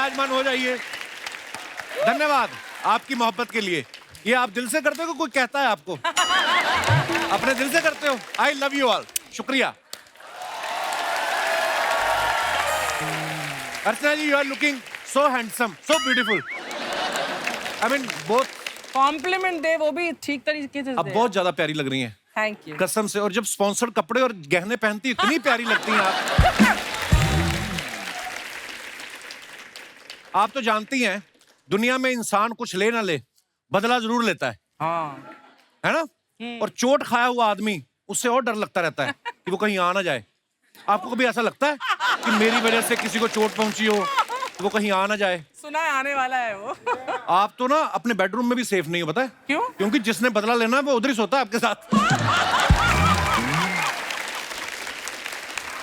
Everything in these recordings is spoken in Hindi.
विराजमान हो जाइए। धन्यवाद आपकी मोहब्बत के लिए। ये आप दिल से करते हो कि कोई कहता है आपको? अपने दिल से करते हो? I love you all. शुक्रिया। Archana ji, you are looking so handsome, so beautiful. I mean both. Compliment दे वो भी ठीक तरीके से अब दे। बहुत ज्यादा प्यारी लग रही हैं। Thank you. कसम से। और जब स्पॉन्सर्ड कपड़े और गहने पहनती इतनी प्यारी लगती हैं आप। आप तो जानती हैं दुनिया में इंसान कुछ ले ना ले, बदला जरूर लेता है। हाँ। है ना? और चोट खाया हुआ आदमी, उससे और डर लगता रहता है कि वो कहीं आ ना जाए। आपको कभी ऐसा लगता है कि मेरी वजह से किसी को चोट पहुंची हो तो वो कहीं आ ना जाए? सुना है आने वाला है वो। आप तो ना अपने बेडरूम में भी सेफ नहीं हो, पता है क्यों? क्योंकि जिसने बदला लेना है वो उधर ही सोता है आपके साथ।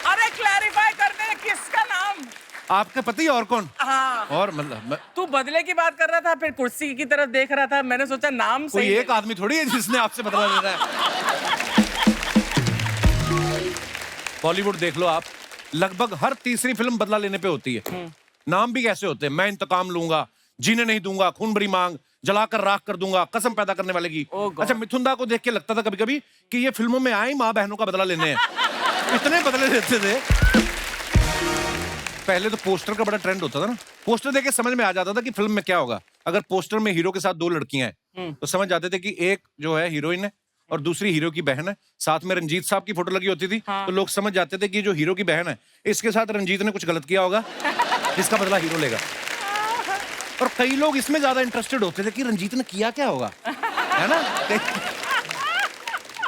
अरे क्लैरिफाई कर दे किसका नाम? आपके पति और कौन? हाँ। और मतलब तू बदले की बात कर रहा था, फिर कुर्सी की तरफ देख रहा था, मैंने सोचा नाम कोई सही एक आदमी थोड़ी है जिसने आपसे बदला लेना है। बॉलीवुड देख लो आप, लगभग हर तीसरी फिल्म बदला लेने पे होती है। नाम भी कैसे होते हैं? मैं इंतकाम लूंगा, जीने नहीं दूंगा, खून भरी मांग, जलाकर राख कर दूंगा, कसम पैदा करने वाले की। Oh God. अच्छा, मिथुन दा को देख के लगता था कभी कभी कि ये फिल्मों में आए माँ बहनों का बदला लेने हैं। इतने बदले देते थे। पहले तो पोस्टर का बड़ा ट्रेंड होता था ना, पोस्टर देख के समझ में आ जाता था कि फिल्म में क्या होगा। अगर पोस्टर में हीरो के साथ दो लड़कियां हैं तो समझ जाते थे कि एक जो है हीरोइन है और दूसरी हीरो की बहन है। साथ में रंजीत साहब की फोटो लगी होती थी। हाँ। तो लोग समझ जाते थे कि जो हीरो की बहन है इसके साथ रंजीत ने कुछ गलत किया होगा, जिसका बदला हीरो लेगा। और कई लोग इसमें ज्यादा इंटरेस्टेड होते थे कि रंजीत ने किया क्या होगा, है ना?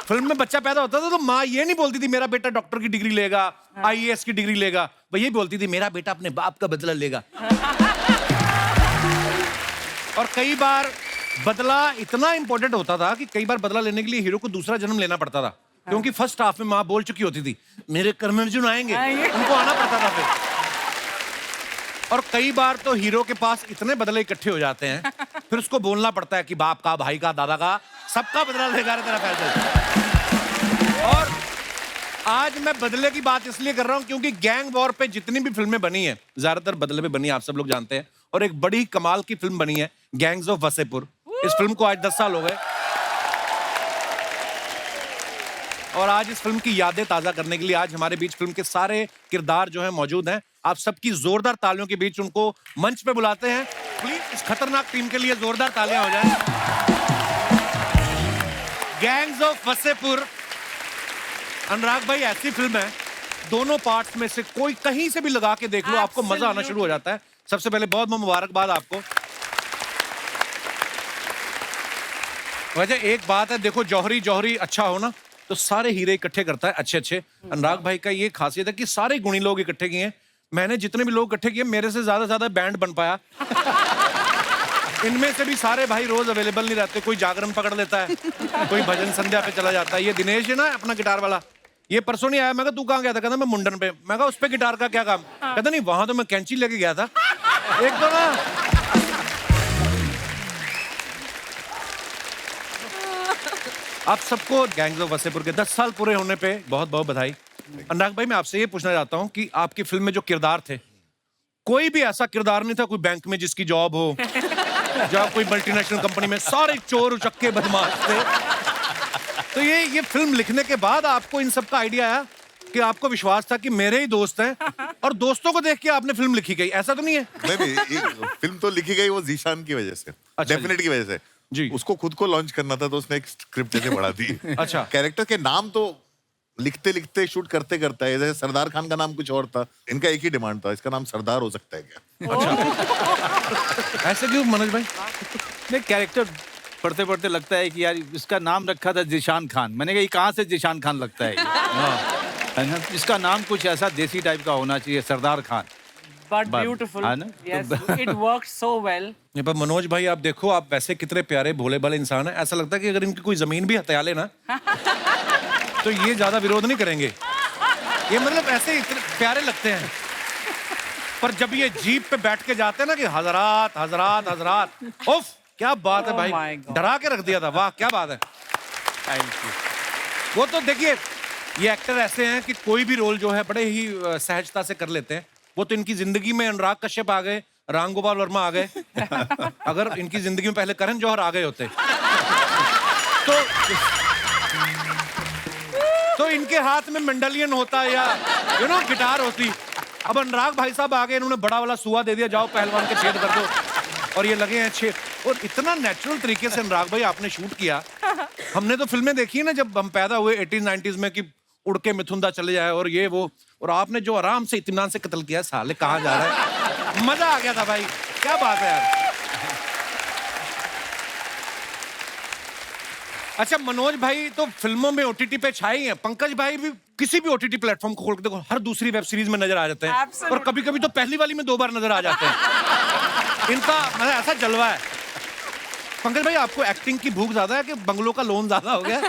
फिल्म में बच्चा पैदा होता था तो माँ ये नहीं बोलती थी मेरा बेटा डॉक्टर की डिग्री लेगा, आईएएस की डिग्री लेगा, वो ये बोलती थी मेरा बेटा अपने बाप का बदला लेगा। और कई बार बदला इतना इंपॉर्टेंट होता था कि कई बार बदला लेने के लिए हीरो को दूसरा जन्म लेना पड़ता था, क्योंकि फर्स्ट हाफ में माँ बोल चुकी होती थी मेरे कर्म अर्जुन आएंगे, उनको आना पड़ता था फिर। और कई बार तो हीरो के पास इतने बदले इकट्ठे हो जाते हैं फिर उसको बोलना पड़ता है कि बाप का, भाई का, दादा का, सबका बदला लेगा रे तेरा फैसला। और आज मैं बदले की बात इसलिए कर रहा हूं क्योंकि गैंग वॉर पे जितनी भी फिल्में बनी हैं ज्यादातर बदले पे बनी है, आप सब लोग जानते हैं। और एक बड़ी कमाल की फिल्म बनी है गैंग्स ऑफ वसेपुर। इस फिल्म को आज 10 साल हो गए और आज इस फिल्म की यादें ताजा करने के लिए आज हमारे बीच फिल्म के सारे किरदार जो हैं मौजूद हैं। आप सबकी जोरदार तालियों के बीच उनको मंच पे बुलाते हैं। प्लीज इस खतरनाक टीम के लिए जोरदार तालियां हो जाएं। गैंग्स ऑफ वसेपुर, अनुराग भाई, ऐसी फिल्म है दोनों पार्ट्स में से कोई कहीं से भी लगा के देख लो आपको मजा आना शुरू हो जाता है। सबसे पहले बहुत बहुत मुबारकबाद आपको। वजह एक बात है, देखो जौहरी जौहरी अच्छा हो ना तो सारे हीरे इकट्ठे करता है अच्छे अच्छे। अनुराग भाई का ये खासियत है कि सारे गुणी लोग इकट्ठे किए हैं। मैंने जितने भी लोग इकट्ठे किए मेरे से ज्यादा बैंड बन पाया। इनमें से भी सारे भाई रोज अवेलेबल नहीं रहते, कोई जागरण पकड़ लेता है, कोई भजन संध्या पे चला जाता है। ये दिनेश है ना अपना गिटार वाला, ये परसों नहीं आया। मैं कहा तू कहाँ गया था? कहता मैं मुंडन पे। मैं कहा उस पे गिटार का क्या काम? कहता नहीं वहां तो मैं कैंची लेके गया था। एक तो ना आप सबको गैंग्स ऑफ वसेपुर के 10 साल पूरे होने पे बहुत बहुत बधाई। अनुराग भाई, मैं आपसे ये पूछना चाहता हूँ कि आपकी फिल्म में जो किरदार थे, कोई भी ऐसा किरदार नहीं था कोई बैंक में जिसकी जॉब हो या कोई मल्टीनेशनल कंपनी में, सारे चोर उचक्के बदमाश थे। तो ये फिल्म लिखने के बाद आपको इन सब का आइडिया आया कि आपको विश्वास था कि मेरे ही दोस्त हैं और दोस्तों को देख के आपने फिल्म लिखी गई, ऐसा तो नहीं है? नहीं, फिल्म तो लिखी गई वो जीशान की वजह से, डेफिनेट की वजह से जी। उसको खुद को लॉन्च करना था तो उसने एक स्क्रिप्ट जैसे बढ़ा दी। अच्छा। कैरेक्टर के नाम तो लिखते लिखते शूट करते करते है, जैसे सरदार खान का नाम कुछ और था, इनका एक ही डिमांड था, इसका नाम सरदार हो सकता है क्या? अच्छा। ऐसे क्यों मनोज भाई? नहीं, कैरेक्टर पढ़ते पढ़ते लगता है कि यार इसका नाम रखा था जिशान खान। मैंने कहा ये कहाँ से जिशान खान लगता है है ना? इसका नाम कुछ ऐसा देसी टाइप का होना चाहिए, सरदार खान। But beautiful. है ना? Yes, it worked so well. नहीं, पर मनोज भाई आप देखो, आप वैसे कितने प्यारे भोले भाले इंसान हैं। ऐसा लगता है कि अगर इनकी कोई जमीन भी हथिया ले ना तो ये ज्यादा विरोध नहीं करेंगे। ये मतलब ऐसे इतने प्यारे लगते हैं, पर जब ये जीप पे बैठ के जाते हैं ना कि हजरात हजरात हजरात, उफ क्या बात है Oh my भाई, God. डरा के रख दिया था। वाह क्या बात है। Thank you. वो तो देखिए ये एक्टर ऐसे हैं कि कोई भी रोल जो है बड़े ही सहजता से कर लेते हैं। वो तो इनकी जिंदगी में अनुराग कश्यप आ गए राम गोपाल वर्मा आ गए। अगर इनकी जिंदगी में पहले करण जौहर आ गए होते तो इनके हाथ में मेंडलियन होता या गिटार होती। अब अनुराग भाई साहब आ गए, इन्होंने बड़ा वाला सुआ दे दिया, जाओ पहलवान के छेद कर दो, और ये लगे हैं छेद। और इतना नेचुरल तरीके से अनुराग भाई आपने शूट किया। हमने तो फिल्में देखी है ना जब हम पैदा हुए 80s 90s में, कि उड़ के मिथुंदा चले जाए और ये वो, और आपने जो आराम से इत्मीनान से कत्ल किया, साले कहाँ जा रहा है। मजा आ गया था भाई, क्या बात है यार। अच्छा, मनोज भाई तो फिल्मों में ओटीटी पे छाए ही हैं, पंकज भाई भी किसी भी ओटीटी प्लेटफॉर्म को खोल के देखो, हर दूसरी वेब सीरीज में नजर आ जाते हैं। Absolutely. और कभी कभी तो पहली वाली में 2 बार नजर आ जाते हैं। इनका मतलब ऐसा जलवा है। पंकज भाई, आपको एक्टिंग की भूख ज्यादा है कि बंगलों का लोन ज्यादा हो गया?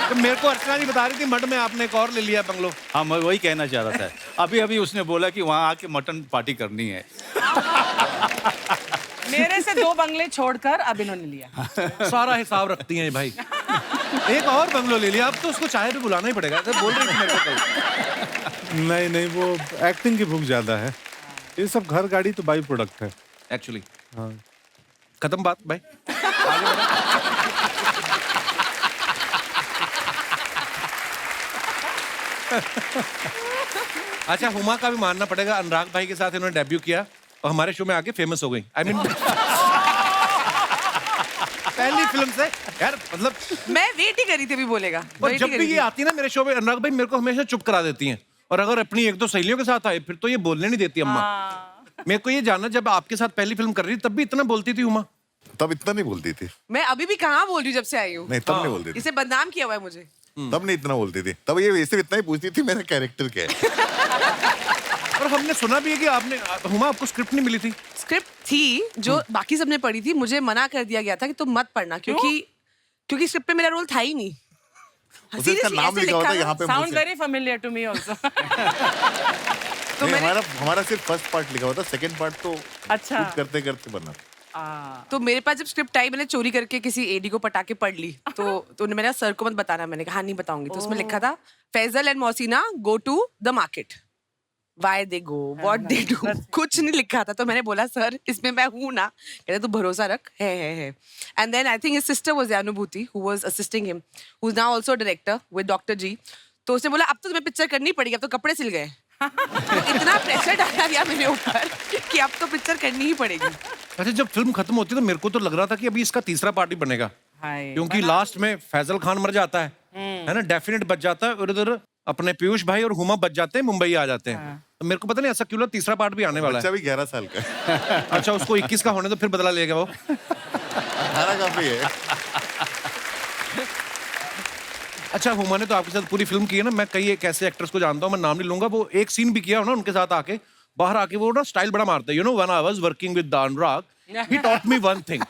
तो मेरे को अर्चना जी बता रही थी मड में आपने एक और ले लिया बंगलो। हाँ, मैं वही कहना चाह रहा था। अभी अभी उसने बोला कि वहाँ आके मटन पार्टी करनी है। मेरे से 2 बंगले छोड़कर अब इन्होंने लिया। सारा हिसाब रखती हैं ये भाई। एक और बंगलो ले लिया, अब तो उसको चाय पे बुलाना ही पड़ेगा। तो बोल रही थी मेरे को कल। नहीं नहीं, वो एक्टिंग की भूख ज्यादा है। ये सब घर गाड़ी तो बाई प्रोडक्ट है एक्चुअली। हाँ। खत्म बात भाई, आगे बढ़ो। अच्छा, हुमा का भी मानना पड़ेगा, अनुराग भाई के साथ इन्होंने डेब्यू किया और हमारे शो में आके फेमस हो गई। आई मीन पहली फिल्म से यार, मतलब मैं वेट ही करी थी अभी बोलेगा। और जब भी ये आती है ना मेरे शो में, अनुराग भाई मेरे को हमेशा चुप करा देती हैं। और अगर अपनी 1-2 सहेलियों के साथ आए फिर तो ये बोलने नहीं देती अम्मा। मेरे को ये जानना, जब आपके साथ पहली फिल्म कर रही थी तब भी इतना बोलती थी हुमा? तब इतना नहीं बोलती थी। मैं अभी भी कहाँ बोल रही हूँ जब से आई हूँ। नहीं, तब नहीं बोलती थी। इसे बदनाम किया हुआ है मुझे। तब नहीं इतना बोलती थी। तब ये सिर्फ इतना ही पूछती थी मेरा कैरेक्टर क्या है। और हमने सुना भी है कि आपने, हुमा, आपको स्क्रिप्ट नहीं मिली थी? स्क्रिप्ट थी जो बाकी सबने पढ़ी थी, मुझे मना कर दिया गया था कि तुम मत पढ़ना, क्योंकि स्क्रिप्ट में मेरा रोल था ही नहीं। उसे इसका नाम लिखा होता यहाँ पे। Sound very familiar to me also. तो हमारा सिर्फ फर्स्ट पार्ट लिखा होता, सेकंड पार्ट तो अच्छा। शूट करते करते बना। तो मेरे पास जब स्क्रिप्ट आई, मैंने चोरी करके किसी एडी को पटा के पढ़ ली। तो उन्होंने मेरा सर को मत बताना, मैंने कहा हाँ नहीं बताऊंगी। तो उसमें लिखा था Faizal and Mohsina go to the market, why they go, what they do, कुछ नहीं लिखा था। तो मैंने बोला सर इसमें मैं हूँ ना? कहते तू भरोसा रख, है। And then I think his sister was Anubhuti who was assisting him, who is now also director with doctor ji. तो उसने बोला अब तो तुम्हें पिक्चर करनी पड़ेगी, अब तो कपड़े सिल गए। तो इतना प्रेशर डाला गया मेरे ऊपर कि अब तो पिक्चर करनी ही पड़ेगी। अच्छा, जब फिल्म खत्म होती तो मेरे को तो लग रहा था कि अभी इसका तीसरा पार्ट ही बनेगा, क्योंकि लास्ट में फैजल खान मर जाता है ना, डेफिनेट बच जाता है, और उधर अपने पीयूष भाई और हुमा बच जाते हैं, मुंबई आ जाते हैं। तो मेरे को पता नहीं ऐसा क्यों लगा तीसरा पार्ट भी आने वाला है। बच्चा भी 11 साल का है। अच्छा, उसको 21 का होने तो फिर बदला लेगा वो। 18 काफी है। अच्छा, हुमा ने तो आपके साथ पूरी फिल्म की है ना। मैं कई एक ऐसे एक्टर्स को जानता हूँ, मैं नाम नहीं लूंगा, वो एक सीन भी किया हो ना उनके साथ आके, बाहर आके वो ना स्टाइल बड़ा मारता है। You know, when I was working with Anurag, he taught me one thing,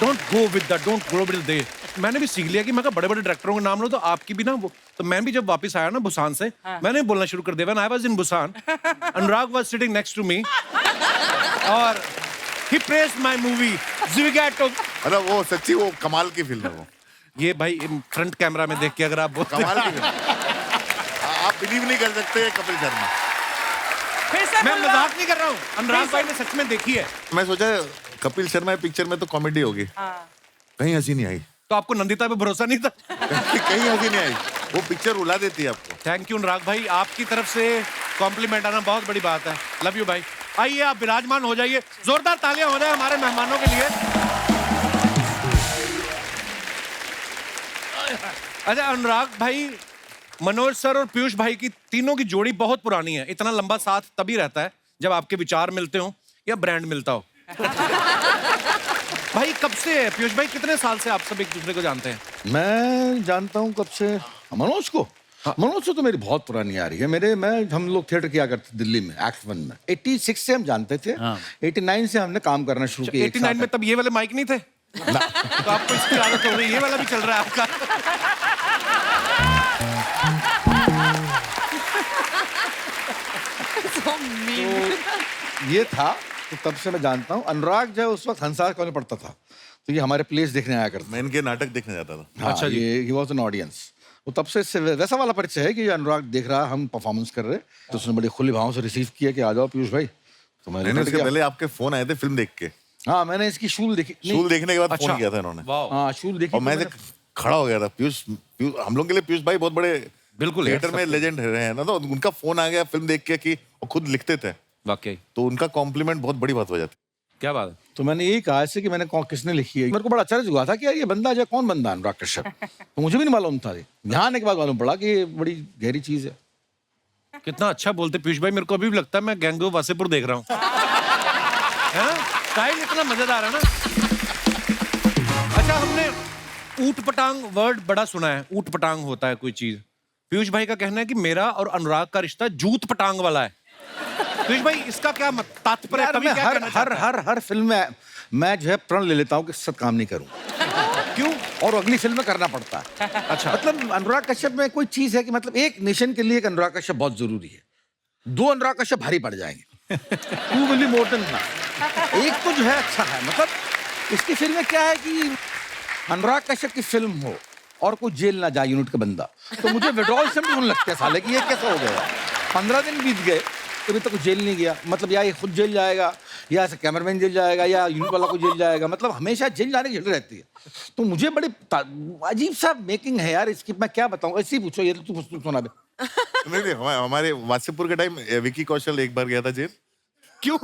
don't go with that, don't go with they. मैंने भी सीख लिया कि मैं कहा बड़े बड़े डायरेक्टरों के नाम लो, तो आपकी भी ना वो। तो मैं भी जब वापस आया ना बुसान से, मैंने बोलना शुरू कर दिया, when I was in Busan, Anurag was sitting next to me और he praised my movie Zwigato. मतलब वो सच्ची वो कमाल की फिल्म है वो। ये भाई फ्रंट कैमरा में देख के अगर आप बोलते कमाल की फिल्म। आप बिलीव नहीं कर सकते कपिल शर्मा। फिर से मैं बोलना। मजाक नहीं कर रहा हूँ, अनुराग भाई ने सच में देखी है। मैं सोचा कपिल शर्मा पिक्चर में तो कॉमेडी होगी, कहीं हंसी नहीं आई। तो आपको नंदिता पे भरोसा नहीं था? कहीं हंसी नहीं आई। वो पिक्चर रुला देती है आपको। थैंक यू अनुराग भाई, आपकी तरफ से कॉम्प्लीमेंट आना बहुत बड़ी बात है। लव यू भाई। आइए आप विराजमान हो जाइए, जोरदार तालियां हो जाए हमारे मेहमानों के लिए। अच्छा अनुराग भाई, मनोज सर और पीयूष भाई की तीनों की जोड़ी बहुत पुरानी है। इतना लंबा साथ तभी रहता है जब आपके विचार मिलते हो या ब्रांड मिलता हो। भाई कब से है पीयूष भाई, कितने साल से आप सब एक दूसरे को जानते हैं? मैं जानता हूँ कब से मनोज को। मनोज से तो मेरी बहुत पुरानी आ रही है। हम लोग थिएटर किया करते दिल्ली में, एक्ट 1 में। 86 से हम जानते थे। 89 से हमने काम करना शुरू किया। 89 में तब ये वाले माइक नहीं थे? तो आपको इसकी आदत हो गई, ये वाला भी चल रहा है आपका। तो ये था, तो तब से मैं जानता हूँ। अनुराग जो है उस वक्त हंसा कॉलेज पढ़ता था, तो ये हमारे प्लेस देखने आया करता। मैं इनके नाटक देखने जाता था। हाँ, अच्छा जी। ये ही वाज एन ऑडियंस। तो तब से इससे वैसा वाला परिचय है कि अनुराग देख रहा, हम परफॉर्मेंस कर रहे, तो उसने बड़े खुले भाव से रिसीव किया कि आ जाओ पीयूष भाई। तो मैंने मैंने रिकॉर्ड उसके किया। पहले आपके फोन आए थे फिल्म देख के, हाँ मैंने इसकी शूल देखी नहीं, शूल देखने के बाद अच्छा। फोन किया था इन्होंने। हाँ शूल देखी और तो मैं मैंने- खड़ा हो गया था। हम लोग के लिए पीयूष भाई बहुत बड़े बिल्कुल यार, थिएटर में लेजेंड रहे हैं ना, तो उनका फोन आ गया फिल्म देख के कि वो खुद लिखते थे, वाकई तो उनका कॉम्प्लीमेंट बहुत बड़ी बात हो जाती। क्या बात है। तो मैंने यही कहा ऐसे कि मैंने किसने लिखी है। मेरे को बड़ा आश्चर्य हुआ था कि यार ये बंदा जो है, कौन बंदा है अनुराग कश्यप। तो मुझे भी नहीं मालूम था। यहाँ आने के बाद मालूम पड़ा कि ये बड़ी गहरी चीज है। कितना अच्छा बोलते पीयूष भाई, मेरे को अभी भी लगता है मैं गैंगो वासेपुर देख रहा हूँ। स्टाइल इतना मजेदार है ना। अच्छा, हमने ऊट पटांग वर्ड बड़ा सुना है। ऊट पटांग होता है कोई चीज। पीयूष भाई का कहना है कि मेरा और अनुराग का रिश्ता जूत पटांग वाला है। पीयूष भाई, इसका क्या तात्पर्य है? यार कभी मैं क्या कहना चाहता है? हर फिल्म में मैं जो है प्रण ले लेता हूँ कि सत काम नहीं करूँ। क्यों? और अगली फिल्म में करना पड़ता है। अच्छा, मतलब अनुराग कश्यप में कोई चीज है कि मतलब एक नेशन के लिए एक अनुराग कश्यप बहुत जरूरी है। दो अनुराग कश्यप भारी पड़ जाएंगे। Two will be more than enough। एक तो जो है अच्छा है। मतलब इसकी फिल्म में क्या है कि अनुराग कश्यप की फिल्म हो और कोई जेल ना जाए यूनिट का बंदा, तो मुझे विड्रॉल से होने लगता है साले कि ये कैसा हो गया। 15 दिन बीत गए अभी तक जेल नहीं गया। मतलब या ये खुद जेल जाएगा या ऐसे कैमरामैन जेल जाएगा या यूनिट वाला को जेल जाएगा। मतलब हमेशा जेल जाने की झगड़ रहती है। तो मुझे बड़ी अजीब सा मेकिंग है यार इसकी। मैं क्या बताऊं, ऐसे ही पूछो। ये तो तू सुना दे। नहीं, हमारे वासेपुर के टाइम विकी कौशल एक बार गया था जेल। क्यों?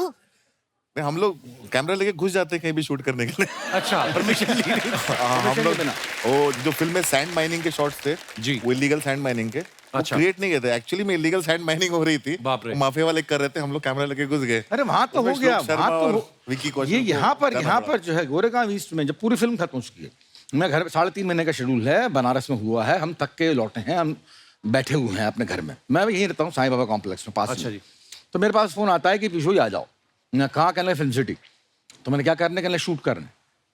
नहीं, हम लोग कैमरा लेके घुस जाते हैं कहीं भी शूट करने के लिए। अच्छा, परमिशन ली नहीं। हम लोग वो जो फिल्म में सैंड माइनिंग के शॉट्स थे जी। वो इलीगल सैंड माइनिंग के अच्छा। क्रिएट नहीं किए थे। एक्चुअली में इलीगल सैंड माइनिंग हो रही थी। बाप रे। वो माफिया वाले कर रहे थे, हम लोग कैमरा लेके घुस गए। अरे वहां तो हो उसमें गया। श्लोक शर्मा वहां तो और हो- विकी कौशल ये को यहाँ करना पर जो है गोरेगांव ईस्ट में जब पूरी फिल्म खत्म हो चुकी है, मैं घर 3.5 महीने का शेड्यूल है, बनारस में हुआ है, हम थक के लौटे हैं, हम बैठे हुए हैं अपने घर में। मैं यहीं रहता हूँ साईं बाबा कॉम्प्लेक्स में पास। अच्छा में। जी। तो मेरे पास फोन आता है कि पीछू आ जाओ। मैं कहाँ? कहने फिल्म सिटी। तो मैंने क्या करने? कहने शूट करने।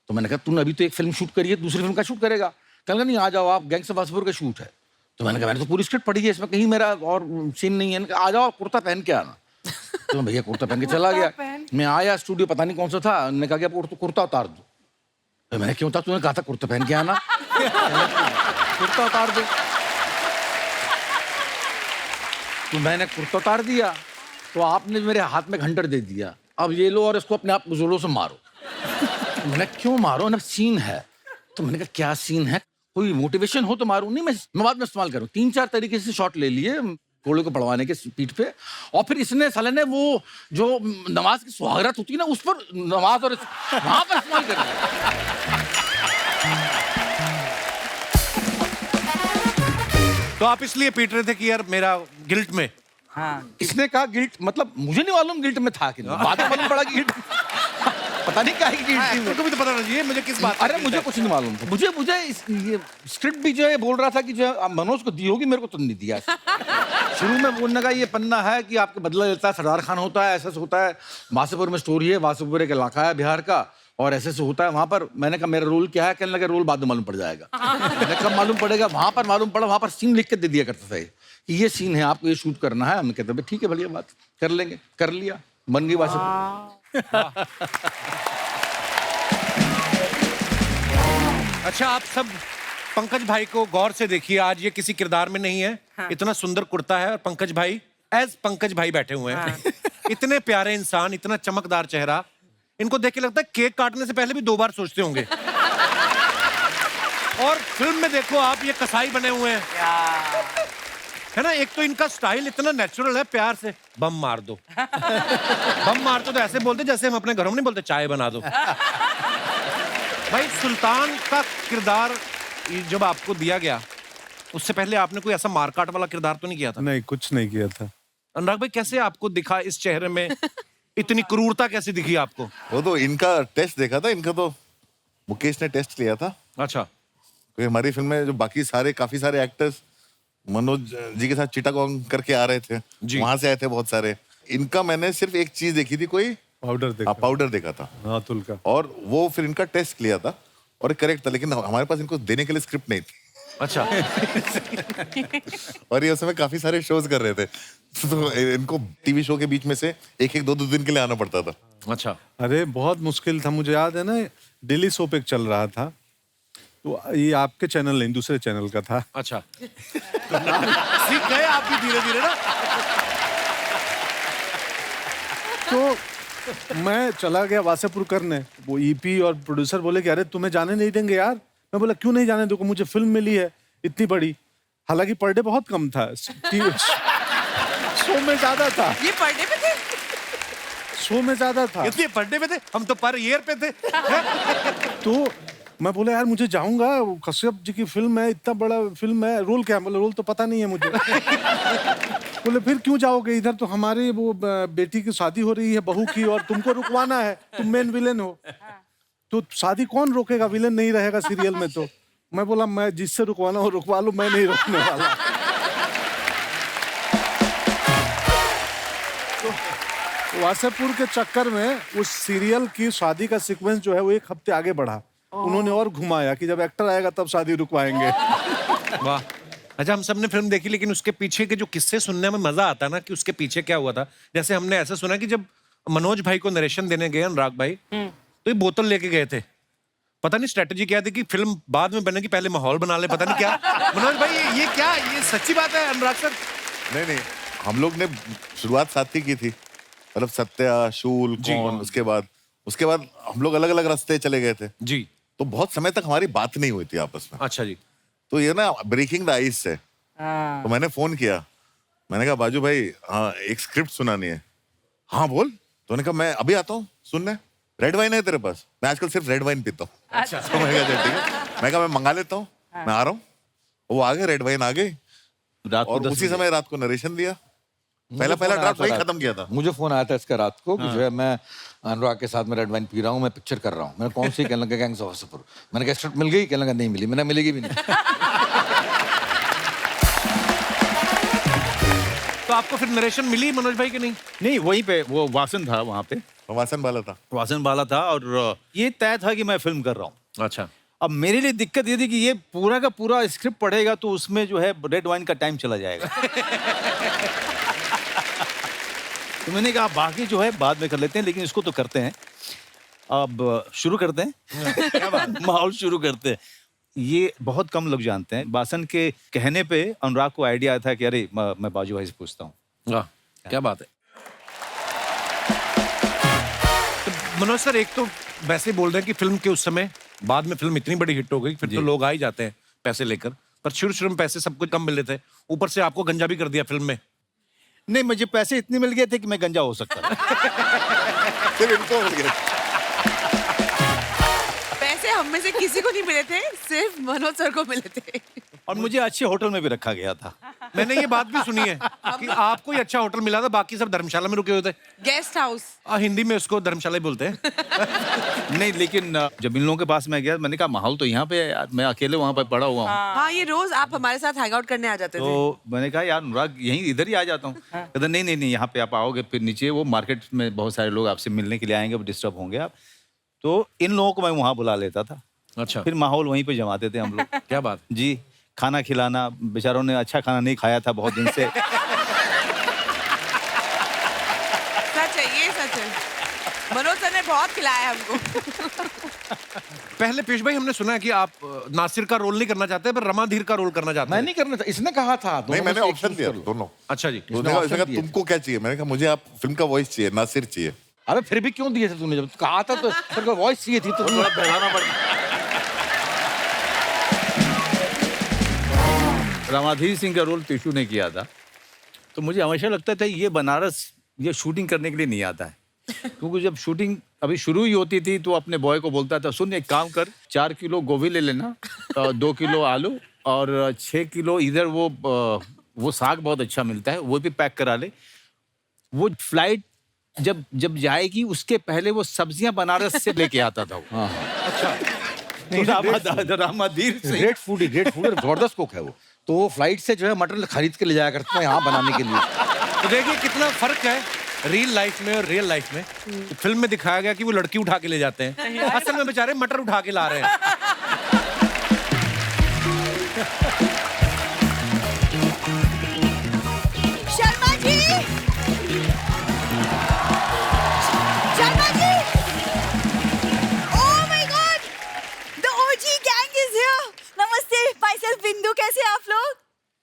तो मैंने कहा तूने अभी तो एक फिल्म शूट करी है, दूसरी फिल्म का शूट करेगा? कहने नहीं आ जाओ आप, गैंग्स ऑफ वासेपुर का शूट है। तो मैंने कहा मैंने तो पूरी स्क्रिप्ट पढ़ी है, इसमें कहीं मेरा और सीन नहीं है। आ जाओ, कुर्ता पहन के आना। तो मैं भैया कुर्ता पहन के चला गया। मैं आया स्टूडियो, पता नहीं कौन सा था। उन्होंने कहा कि आप कुर्ता उतार दो। तो मैंने क्यों था? तूने कहा था कुर्ता पहन के आना। कुर्ता उतार दो। तो मैंने कुर्ता उतार दिया, तो आपने मेरे हाथ में घंटर दे दिया। अब ये लो और इसको अपने आप जोरों से मारो। तो मैंने क्यों मारो ना, सीन है। तो मैंने कहा क्या सीन है? कोई मोटिवेशन हो तो मारूं। नहीं, मैं बाद में इस्तेमाल करूं। 3-4 तरीके से शॉट ले लिए घोड़े को पड़वाने के पीठ पे। और फिर इसने साले ने वो जो नमाज की सुहागरात होती है ना, उस पर नमाज और वहां पर इस्तेमाल कर दिया। तो आप इसलिए पीट रहे थे कि यार मेरा गिल्ट में। हाँ। इसने कहा गिल्ट, मतलब मुझे नहीं मालूम गिल्ट में था कि नहीं। बाद में मालूम पड़ा कि गिल्ट पता नहीं क्या है गिल्ट थी। मेरे को भी तो पता नहीं मुझे किस बात। अरे मुझे कुछ नहीं मालूम था। मुझे ये स्क्रिप्ट भी जो है बोल रहा था कि जो है मनोज को दी होगी, मेरे को तो नहीं दिया। शुरू में बोलने का ये पन्ना है कि आपके बदला लेता है, सरदार खान होता है, ऐसा होता है। वासेपुर में स्टोरी है, वासेपुर एक इलाका है बिहार का, और ऐसे होता है वहां पर। मैंने कहा मेरा रोल क्या है? कहने लगा रोल बाद में मालूम पड़ जाएगा। मैंने कब मालूम पड़ेगा? वहां पर मालूम पड़ा। वहां पर सीन लिख के दे दिया करता था कि ये सीन है, आपको ये शूट करना है। हमने कहते ठीक है, बढ़िया बात, कर लेंगे। कर लिया, बन गई वासेपुर। अच्छा, आप सब पंकज भाई को गौर से देखिए। आज ये किसी किरदार में नहीं है। हाँ। इतना सुंदर कुर्ता है और पंकज भाई एज पंकज भाई बैठे हुए हैं। हाँ। इतने प्यारे इंसान, इतना चमकदार चेहरा। इनको देख के लगता है केक काटने से पहले भी 2 बार सोचते होंगे। और फिल्म में देखो आप, ये कसाई बने हुए हैं, है ना। एक तो इनका स्टाइल इतना नेचुरल है, प्यार से बम मार दो। बम मार दो तो ऐसे बोलते जैसे हम अपने घरों में नहीं बोलते चाय बना दो। भाई, सुल्तान का किरदार जब आपको दिया गया, उससे पहले आपने कोई ऐसा मारकाट वाला किरदार तो नहीं किया था? नहीं, कुछ नहीं किया था। अनुराग भाई, कैसे आपको दिखा इस चेहरे में? इतनी क्रूरता कैसे दिखी आपको? वो तो इनका टेस्ट देखा था। इनका तो मुकेश ने टेस्ट लिया था। अच्छा। क्योंकि हमारी फिल्म में जो बाकी काफी सारे एक्टर्स मनोज जी के साथ चिटागोंग करके आ रहे थे, वहां से आए थे बहुत सारे। इनका मैंने सिर्फ एक चीज देखी थी, कोई पाउडर देखा। पाउडर देखा था, अतुल का। और वो फिर इनका टेस्ट लिया था और करेक्ट था। लेकिन हमारे पास इनको देने के लिए स्क्रिप्ट नहीं थी। अच्छा। और ये उस समय काफी सारे शोज कर रहे थे, तो इनको टीवी शो के बीच में से एक 2 दिन के लिए आना पड़ता था। अच्छा। अरे बहुत मुश्किल था। मुझे याद है ना, डेली सोप एक चल रहा था, तो ये आपके चैनल नहीं, दूसरे चैनल का था। अच्छा। सीख गए आप भी धीरे धीरे ना। तो मैं चला गया वासेपुर करने, वो ईपी और प्रोड्यूसर बोले कि अरे तुम्हें जाने नहीं देंगे यार। मैं बोला क्यों नहीं जाने, देखो मुझे फिल्म मिली है इतनी बड़ी, हालांकि पर डे बहुत कम था, शो में ज्यादा था, ये पर डे पे थे? शो में ज्यादा था। इसलिए बर्थडे पे थे, हम तो पर ईयर पे थे। तो मैं बोला यार मुझे जाऊंगा, कश्यप जी की फिल्म है, इतना बड़ा फिल्म है, रोल क्या है? बोले रोल तो पता नहीं है मुझे। बोले फिर क्यों जाओगे, इधर तो हमारी वो बेटी की शादी हो रही है बहू की, और तुमको रुकवाना है, तुम मेन विलेन हो, तो शादी कौन रोकेगा, विलेन नहीं रहेगा सीरियल में। तो मैं बोला मैं जिससे रुकवाना हो रुकवा लो, मैं नहीं रोकने वाला। तो वासेपुर के चक्कर में उस सीरियल की शादी का सीक्वेंस जो है वो 1 हफ्ते आगे बढ़ा। उन्होंने और घुमाया कि जब एक्टर आएगा तब शादी रुकवाएंगे। वाह। अच्छा, हम सब ने फिल्म देखी, लेकिन उसके पीछे के जो किस्से सुनने में मजा आता ना कि उसके पीछे क्या हुआ था। जैसे हमने ऐसा सुना कि जब मनोज भाई को नरेशन देने गए अनुराग भाई, तो ये बोतल लेके गए थे। पता नहीं स्ट्रेटेजी क्या थी कि फिल्म बाद में बनेगी, पहले माहौल बना ले, पता नहीं क्या। मनोज भाई ये क्या, ये सच्ची बात है अनुराग सर? नहीं, हम लोग ने शुरुआत साथ ही की थी, मतलब सत्या, शूल, कौन, उसके बाद हम लोग अलग अलग रास्ते चले गए थे जी। तो बहुत समय तक हमारी बात नहीं हुई थी आपस में। अच्छा जी। तो ये ना ब्रेकिंग द आइस है। तो मैंने फोन किया, मैंने कहा बाजू भाई हाँ एक स्क्रिप्ट सुनानी है। हाँ बोल। तो उन्होंने कहा मैं अभी आता हूँ सुनने, रेड वाइन है तेरे पास? मैं आजकल सिर्फ रेड वाइन पीता हूँ। अच्छा। तो मैं कहा ठीक है, मैं कहा मैं मंगा लेता हूँ, मैं आ रहा हूँ। वो आ गए, रेड वाइन आ गई, रात को और 10 उसी बजे। समय रात को नरेशन दिया। पहला ड्राफ्ट वही खत्म किया था। मुझे फोन आया था इसका रात को कि जो है मैं अनुराग के साथ में रेड वाइन पी रहा हूँ, मैं पिक्चर कर रहा हूँ। मैंने कौन सी? कहने लगा गैंग्स ऑफ वासेपुर। मैंने कहा स्क्रिप्ट मिल गई? कहने लगा नहीं मिली। मैंने मिलेगी भी नहीं। तो आपको फिर नरेशन मिली मनोज भाई की नहीं? नहीं, वहीं पे वो वासन था, वहाँ पे वासन वाला था। वासन वाला था, और ये तय था कि मैं फिल्म कर रहा हूँ। अच्छा। अब मेरे लिए दिक्कत ये थी कि ये पूरा का पूरा स्क्रिप्ट पढ़ेगा तो उसमें जो है रेड वाइन का टाइम चला जाएगा। तो मैंने कहा बाकी जो है बाद में कर लेते हैं, लेकिन इसको तो करते हैं। अब शुरू करते हैं। क्या बात? माहौल शुरू करते हैं। ये बहुत कम लोग जानते हैं, वासन के कहने पे अनुराग को आइडिया आया था कि अरे मैं बाजू भाई से पूछता हूँ। वाह, क्या बात है। तो मनोज सर, एक तो वैसे बोल रहे हैं कि फिल्म के उस समय, बाद में फिल्म इतनी बड़ी हिट हो गई, फिर तो लोग आ ही जाते हैं पैसे लेकर, पर शुरू में पैसे सब कुछ कम मिले थे, ऊपर से आपको गंजा भी कर दिया फिल्म में। नहीं, मुझे पैसे इतने मिल गए थे कि मैं गंजा हो सकता था। सिर्फ इनको मिल गया। पैसे हम में से किसी को नहीं मिले थे, सिर्फ मनोज सर को मिले थे। और मुझे अच्छे होटल में भी रखा गया था। मैंने ये बात भी सुनी है कि आपको ही अच्छा होटल मिला था, बाकी सब धर्मशाला में रुके हुए थे। Guest house. हिंदी में उसको धर्मशाला ही बोलते हैं। नहीं, लेकिन जब इन लोगों के पास मैं गया, मैंने कहा माहौल तो यहाँ पे है यार, मैं अकेले वहाँ पे पड़ा हुआ हूँ। हाँ, ये रोज आप हमारे साथ हैंग आउट करने आ जाते थे। तो मैंने कहा यार अनुराग यहीं इधर ही आ जाता हूँ। कहता नहीं, यहाँ पे आप आओगे, फिर नीचे वो मार्केट में बहुत सारे लोग आपसे मिलने के लिए आएंगे, वो डिस्टर्ब होंगे आप। तो इन लोगों को मैं वहाँ बुला लेता था। अच्छा। फिर माहौल वहीं पे जमाते थे हम लोग। क्या बात जी, खाना खिलाना, बेचारों ने अच्छा खाना नहीं खाया था बहुत दिन से। सच है, ये सच है। मनोज सर ने बहुत खिलाया हमको। पहले पीयूष भाई, हमने सुना है कि आप नासिर का रोल नहीं करना चाहते, पर रमाधीर का रोल करना चाहते मैं हैं। नहीं करना था, इसने कहा था। नहीं, मैंने दोनों में से एक ऑप्शन choose दिया कर लो। दोनों। अच्छा जी। उसने कहा option दिए तुमको क्या चाहिए? मैंने कहा मुझे आप फिल्म का वॉइस चाहिए, नासिर चाहिए। अरे फिर भी क्यों दिए थे तूने? जब कहा था तो तेरे को वॉइस चाहिए थी तो थोड़ा बढ़ाना पड़ता। रामाधीर सिंह का रोल टिशू ने किया था, तो मुझे हमेशा लगता था ये बनारस ये शूटिंग करने के लिए नहीं आता है। क्योंकि जब शूटिंग अभी शुरू ही होती थी तो अपने बॉय को बोलता था, सुन एक काम कर, 4 किलो गोभी ले लेना, 2 किलो आलू और 6 किलो इधर वो साग बहुत अच्छा मिलता है, वो भी पैक करा ले। वो फ्लाइट जब जाएगी उसके पहले वो सब्जियां बनारस से लेके आता था वो। हाँ। तो रामाधीर सिंह ग्रेट फूड और जबरदस्त कुक है वो। तो वो फ्लाइट से जो है मटन खरीद के ले जाया करता है यहाँ बनाने के लिए। तो देखिए कितना फर्क है रियल लाइफ में और रियल लाइफ में। तो फिल्म में दिखाया गया कि वो लड़की उठा के ले जाते हैं, असल में बेचारे मटर उठा के ला रहे हैं। Sharma ji, Sharma ji, oh my god, the OG gang is here. नमस्ते, माय सेल्फ बिंदु, कैसे हैं आप लोग?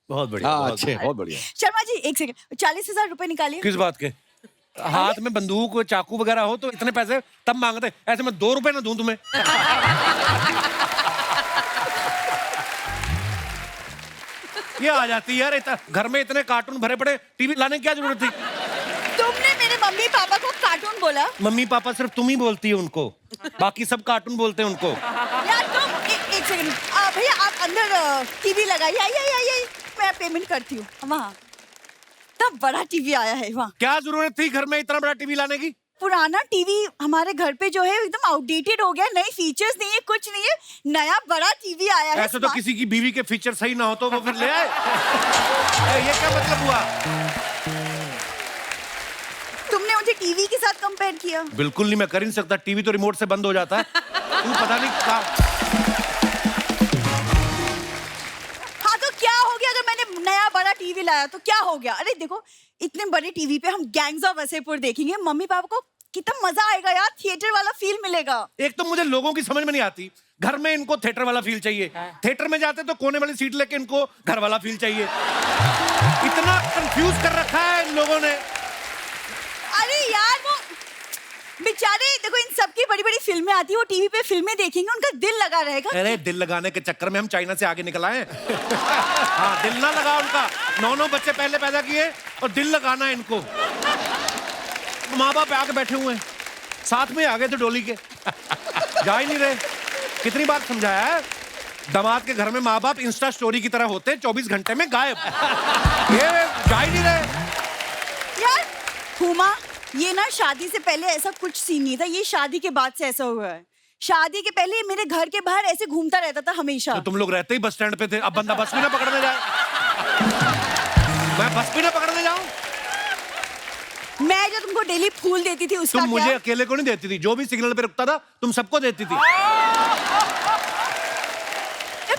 बहुत बढ़िया। हाँ बहुत अच्छे, बहुत बढ़िया। शर्मा जी एक सेकंड, 40,000 रुपए निकालिए। किस बात के? हाथ में बंदूक चाकू वगैरह हो तो इतने पैसे तब मांगते, ऐसे मैं 2 रुपए ना दूं तुम्हें। ये आ जाती है यार, घर में इतने कार्टून भरे पड़े, टीवी लाने की क्या जरूरत थी? तुमने मेरे मम्मी पापा को कार्टून बोला? मम्मी पापा सिर्फ तुम ही बोलती है उनको, बाकी सब कार्टून बोलते हैं उनको। यार तुम एक सेकंड भैया, आप अंदर टीवी लगाइए, आइए, मैं पेमेंट करती हूँ। वहाँ तब बड़ा टीवी आया है वहाँ। क्या जरूरत थी घर में इतना बड़ा टीवी लाने की? पुराना टीवी हमारे घर पे जो है एकदम आउटडेटेड हो गया, नए फीचर्स नहीं है, कुछ नहीं है, नया बड़ा टीवी आया है। ऐसे तो किसी की बीवी के फीचर सही ना हो तो वो फिर ले आए। ये क्या मतलब हुआ? तुमने मुझे टीवी के साथ कंपेयर किया। बिल्कुल नहीं, मैं कर ही नहीं सकता, टीवी तो रिमोट से बंद हो जाता है। तुम पता नहीं क्या। हाँ तो क्या हो गया अगर मैंने नया बड़ा टीवी लाया तो क्या हो गया? अरे देखो, इतने बड़े टीवी पे हम गैंग्स ऑफ वसेपुर देखेंगे, मम्मी पापा को कितना मजा आएगा यार, थिएटर वाला फील मिलेगा। एक तो मुझे लोगों की समझ में नहीं आती, घर में इनको थिएटर वाला फील चाहिए, थिएटर में जाते तो कोने वाली सीट लेके इनको घर वाला फील चाहिए। इतना कंफ्यूज कर रखा है इन लोगों ने। अरे यार वो बेचारे, देखो इन सबकी बड़ी बड़ी फिल्में आती है, वो टीवी पे फिल्में देखेंगे, उनका दिल लगा रहेगा। अरे दिल लगाने के चक्कर में हम चाइना से आगे निकल आए। हाँ, दिल ना लगा उनका, 9 बच्चे पहले पैदा किए और दिल लगाना है इनको। माँ बाप आके बैठे हुए हैं, साथ में आ गए थे डोली के, जा ही नहीं रहे। कितनी बार समझाया है, दामाद के घर में माँ बाप इंस्टा स्टोरी की तरह होते, 24 घंटे में गायब। ये जा ही नहीं रहे यार। हुमा, ये ना शादी से पहले ऐसा कुछ सीन नहीं था, ये शादी के बाद से ऐसा हुआ है। शादी के पहले मेरे घर के बाहर ऐसे घूमता रहता था हमेशा। तो तुम लोग रहते ही बस स्टैंड पे थे, अब बंदा बस भी ना पकड़ने जाए। मैं बस भी ना पकड़ने जाऊं? मैं जो तुमको डेली फूल देती थी उसका तुम मुझे क्या? अकेले को नहीं देती थी, जो भी सिग्नल पे रुकता था तुम सबको देती थी।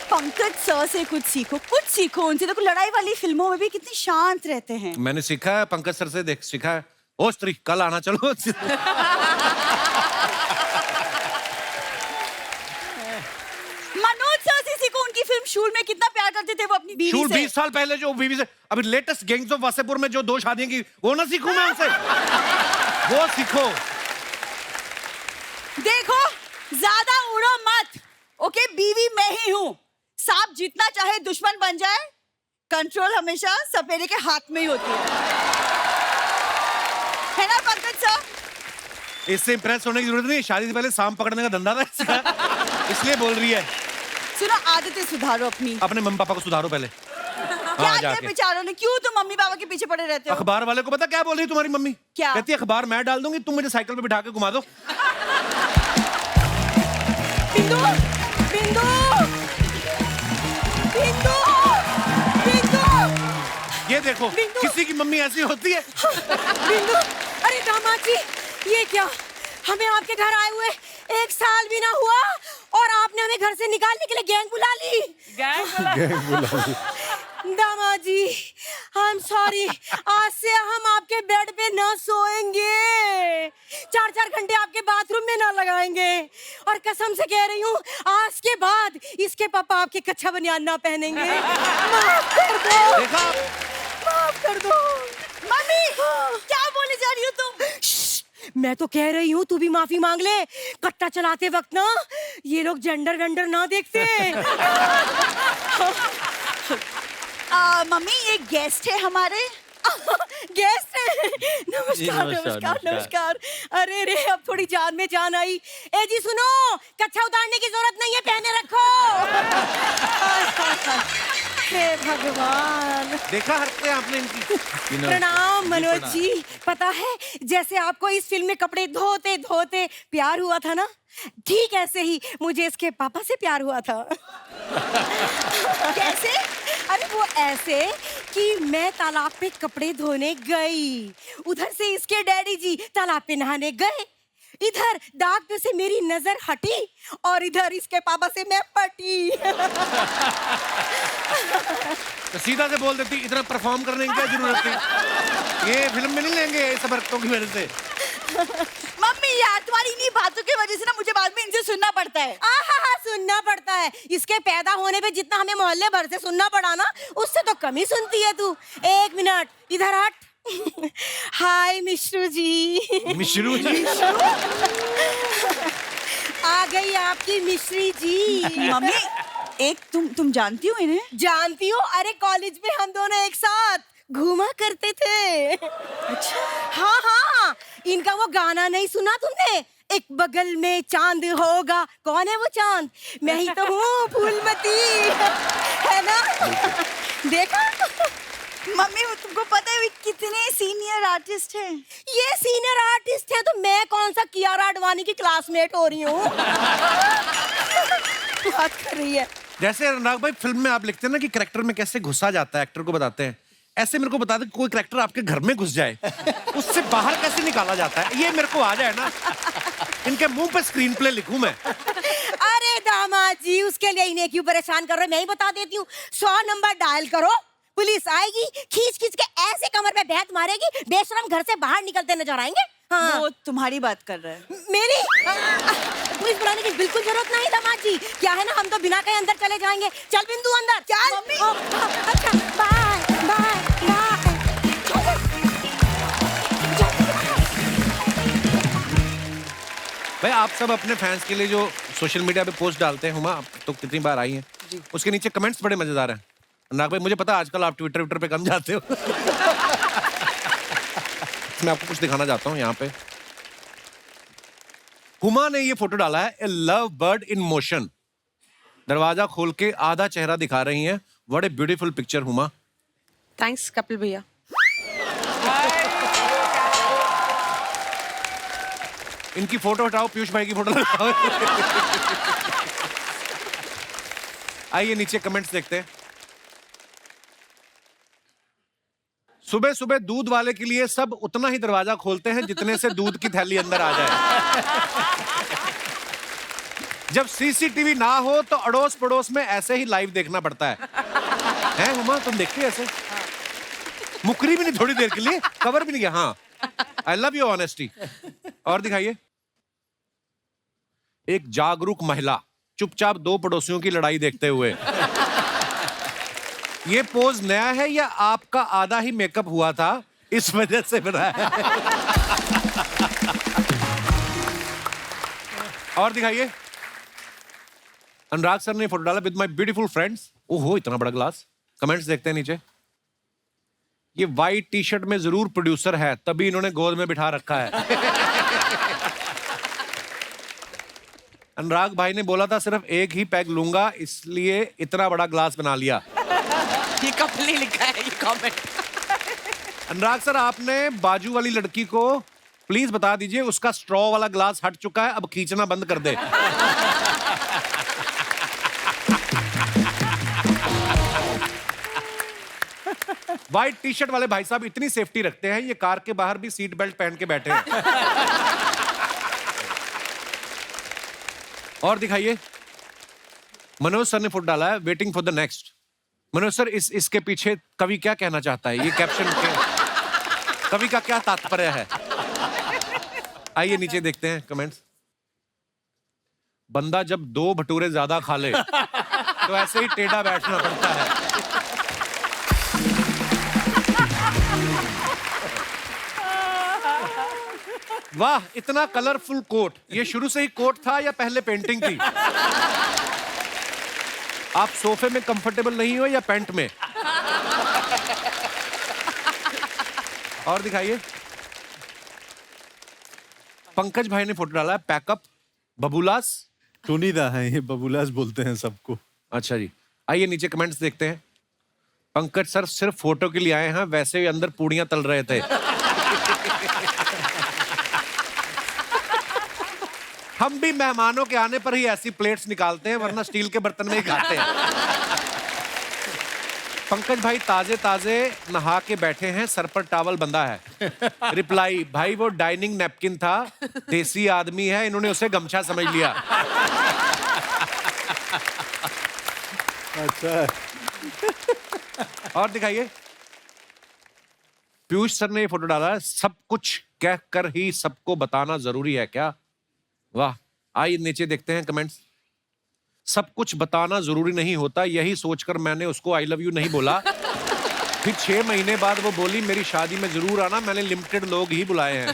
पंकज सर से कुछ सीखो उनसे। देखो लड़ाई वाली फिल्मों में भी कितने शांत रहते हैं। मैंने सीखा है पंकज सर से, देख सीखा है। ओ स्त्री, कल आना चलो। मनोज सर से सीखो, उनकी फिल्म शूल में कितना प्यार करते थे वो अपनी बीवी शूल से। 20 साल पहले जो बीवी से, अभी लेटेस्ट गैंग्स ऑफ वासेपुर में जो 2 शादियां की, वो ना सीखूं मैं उनसे? वो सीखो। देखो ज्यादा उड़ो मत, ओके? बीवी मैं ही हूँ, सांप जितना चाहे दुश्मन बन जाए, कंट्रोल हमेशा सपेरे के हाथ में ही होती है ना पंकज सर? इससे इंप्रेस होने की जरूरत नहीं, शादी से पहले सांप पकड़ने का धंधा था इसका, इसलिए बोल रही है। सुनो, आदतें सुधारो अपनी। अपने मम्मी पापा को सुधारो पहले। क्या हाँ, क्या जाके। बेचारों ने, क्यों तुम मम्मी पापा के पीछे पड़े रहते हो? अखबार वाले को पता क्या बोल रही है तुम्हारी मम्मी? क्या? कहती है अखबार मैं डाल दूंगी, तुम मुझे साइकिल पे बिठा के घुमा दो। बिंदु, बिंदु, बिंदु, बिंदु, ये देखो, बिंदु। किसी की मम्मी ऐसी होती है। बिंदु, अरे दामाद जी, ये क्या? हमें आपके घर आए हुए 1 साल भी ना हुआ और आपने हमें घर से निकालने के लिए गैंग बुला ली। दामाद जी, आई एम सॉरी, आज से हम आपके बेड पे ना सोएंगे, 4-4 घंटे आपके बाथरूम में ना लगाएंगे, और कसम से कह रही हूँ, आज के बाद इसके पापा आपके कच्चा बनियान ना पहनेंगे। माफ कर दो, देखा, माफ कर दो। मम्मी क्या बोले जा रही हो तुम? मैं तो कह रही हूँ तू भी माफी मांग ले, कट्टा चलाते वक्त ना ये लोग जेंडर वेंडर ना देखते। मम्मी, ये गेस्ट है हमारे। गेस्ट है? नमस्कार नमस्कार नमस्कार। अरे रे, अब थोड़ी जान में जान आई। ए जी सुनो, कच्छा उतारने की जरूरत नहीं है, पहने रखो। हे भगवान, देखा हरकतें आपने इनकी। प्रणाम मनोज जी। पता है, जैसे आपको इस फिल्म में कपड़े धोते धोते प्यार हुआ था ना, ठीक ऐसे ही मुझे इसके पापा से प्यार हुआ था। कैसे? अरे वो ऐसे कि मैं तालाब पे कपड़े धोने गई, उधर से इसके डैडी जी तालाब पे नहाने गए, इधर दाग पे से मेरी नजर हटी और इधर इसके पापा से मैं पटी। तो सीधा से बोल देती, इतना परफॉर्म करने की क्या जरूरत थी? ये फिल्म में नहीं लेंगे सब हरकतों की वजह से। मम्मी यार, तुम्हारी इन्हीं बातों की वजह से ना मुझे बाद में इनसे सुनना पड़ता है। सुनना पड़ता है? इसके पैदा होने पे जितना हमें मोहल्ले भर से सुनना पड़ा ना, उससे तो कम ही सुनती है तू। 1 मिनट इधर हट, हाय मिश्रू जी। मिश्रू जी आ गई आपकी मिश्री जी। मम्मी एक तुम जानती हो इन्हें? जानती हो, अरे कॉलेज में हम दोनों एक साथ घूमा करते थे। अच्छा। हाँ हाँ, इनका वो गाना नहीं सुना तुमने, एक बगल में चांद होगा, कौन है वो चांद? मैं ही तो हूँ फूलमती, है ना? देखा? मम्मी वो तुमको पता है वे कितने सीनियर आर्टिस्ट हैं? ये सीनियर आर्टिस्ट है तो मैं कौन सा कियारा आडवाणी की क्लासमेट हो रही हूँ? बात कर रही है। जैसे अनुराग भाई फिल्म में आप लिखते हैं ना कि कैरेक्टर में कैसे घुसा जाता है, एक्टर को बताते हैं, ऐसे मेरे को बता दे कोई कैरेक्टर आपके घर में घुस जाए, उससे बाहर कैसे निकाला जाता है, ये मेरे को आ जाए ना, इनके मुंह पे स्क्रीन प्ले लिखूं मैं। अरे दामाद जी, उसके लिए इन्हें क्यों परेशान कर रहे हो? मैं ही बता देती हूँ, 100 नंबर डायल करो, पुलिस आएगी, खींच खींच के ऐसे कमर पे बैठ मारेगी, बेशरम घर से बाहर निकलते नजर आएंगे। हाँ। वो तुम्हारी बात कर रहा है। मेरी पुलिस बुलाने की बिल्कुल जरूरत नहीं दामाद जी, क्या है ना, हम तो बिना कहीं अंदर चले जाएंगे। चल बिंदु अंदर चल। मम्मी। अच्छा बाय बाय बाय। भाई आप सब अपने फैंस के लिए जो सोशल मीडिया पे पोस्ट डालते हैं, हुमा आप तो कितनी बार आई हैं, उसके नीचे कमेंट्स बड़े मजेदार हैं। अनुराग भाई मुझे पता है आजकल आप ट्विटर पे कम जाते हो। मैं आपको कुछ दिखाना चाहता हूँ यहाँ पे। हुमा ने ये फोटो डाला है, ए लव बर्ड इन मोशन, दरवाजा खोल के आधा चेहरा दिखा रही हैं। What a beautiful picture Huma. Thanks Kapil भैया। इनकी फोटो हटाओ, पीयूष भाई की फोटो लगाओ। आइए नीचे कमेंट्स देखते हैं। सुबह सुबह दूध वाले के लिए सब उतना ही दरवाजा खोलते हैं जितने से दूध की थैली अंदर आ जाए। जब सीसीटीवी ना हो तो अड़ोस पड़ोस में ऐसे ही लाइव देखना पड़ता है। हैं हुमा, तुम देखती है ऐसे? मुकरी भी नहीं थोड़ी देर के लिए, कवर भी नहीं किया। हाँ, आई लव यू ऑनेस्टी। और दिखाइए। एक जागरूक महिला चुपचाप दो पड़ोसियों की लड़ाई देखते हुए। ये पोज नया है या आपका आधा ही मेकअप हुआ था इस वजह से बनाया है? और दिखाइए। अनुराग सर ने फोटो डाला विद माय ब्यूटीफुल फ्रेंड्स। ओहो इतना बड़ा ग्लास। कमेंट्स देखते हैं नीचे। ये वाइट टी शर्ट में जरूर प्रोड्यूसर है, तभी इन्होंने गोद में बिठा रखा है। अनुराग भाई ने बोला था सिर्फ एक ही पैग लूंगा, इसलिए इतना बड़ा ग्लास बना लिया। ये कपिल ने लिखा है ये कमेंट। अनुराग सर आपने बाजू वाली लड़की को प्लीज बता दीजिए उसका स्ट्रॉ वाला ग्लास हट चुका है, अब खींचना बंद कर दे। व्हाइट टी शर्ट वाले भाई साहब इतनी सेफ्टी रखते हैं, ये कार के बाहर भी सीट बेल्ट पहन के बैठे हैं। और दिखाइए। मनोज सर ने फोटो डाला है waiting for the next. Manoj sir इसके पीछे कवि क्या कहना चाहता है? ये कैप्शन के कवि का क्या तात्पर्य है? आइए नीचे देखते हैं कमेंट्स। बंदा जब 2 भटूरे ज्यादा खा ले तो ऐसे ही टेढ़ा बैठना पड़ता है। वाह इतना कलरफुल कोट। ये शुरू से ही कोट था या पहले पेंटिंग थी? आप सोफे में कंफर्टेबल नहीं हो या पैंट में? और दिखाइए। पंकज भाई ने फोटो डाला है पैकअप बबूलास। टोनीदा है ये, बबूलास बोलते हैं सबको। अच्छा जी। आइए नीचे कमेंट्स देखते हैं। पंकज सर सिर्फ फोटो के लिए आए हैं, वैसे ही अंदर पूड़ियां तल रहे थे। हम भी मेहमानों के आने पर ही ऐसी प्लेट्स निकालते हैं, वरना स्टील के बर्तन में ही खाते हैं। पंकज भाई ताजे ताजे नहा के बैठे हैं, सर पर टॉवल बंधा है। रिप्लाई, भाई वो डाइनिंग नैपकिन था, देसी आदमी है, इन्होंने उसे गमछा समझ लिया। अच्छा। और दिखाइए। पीयूष सर ने ये फोटो डाला है, सब कुछ कह कर ही सबको बताना जरूरी है क्या? वाह। आइए नीचे देखते हैं कमेंट्स। सब कुछ बताना जरूरी नहीं होता, यही सोचकर मैंने उसको आई लव यू नहीं बोला। फिर 6 महीने बाद वो बोली मेरी शादी में जरूर आना, मैंने लिमिटेड लोग ही बुलाए हैं।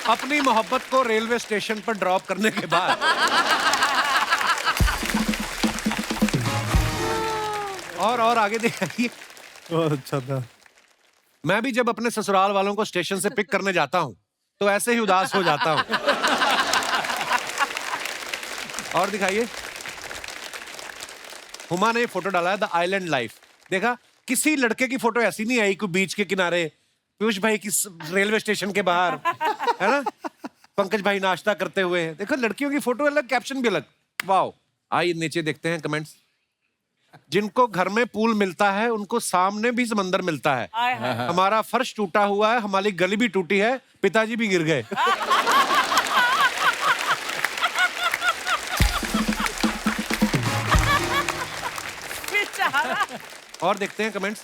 अपनी मोहब्बत को रेलवे स्टेशन पर ड्रॉप करने के बाद और आगे दिखाइए। बहुत अच्छा था। मैं भी जब अपने ससुराल वालों को स्टेशन से पिक करने जाता हूं तो ऐसे ही उदास हो जाता हूं। और दिखाइए। हुमा ने फोटो डाला है द आइलैंड लाइफ। देखा, किसी लड़के की फोटो ऐसी नहीं आई कोई बीच के किनारे, पीयूष भाई की रेलवे स्टेशन के बाहर, है ना, पंकज भाई नाश्ता करते हुए। देखो लड़कियों की फोटो अलग, कैप्शन भी अलग। वाओ। आइए नीचे देखते हैं कमेंट्स। जिनको घर में पूल मिलता है उनको सामने भी समंदर मिलता है। हमारा फर्श टूटा हुआ है, हमारी गली भी टूटी है, पिताजी भी गिर गए। और देखते हैं कमेंट्स।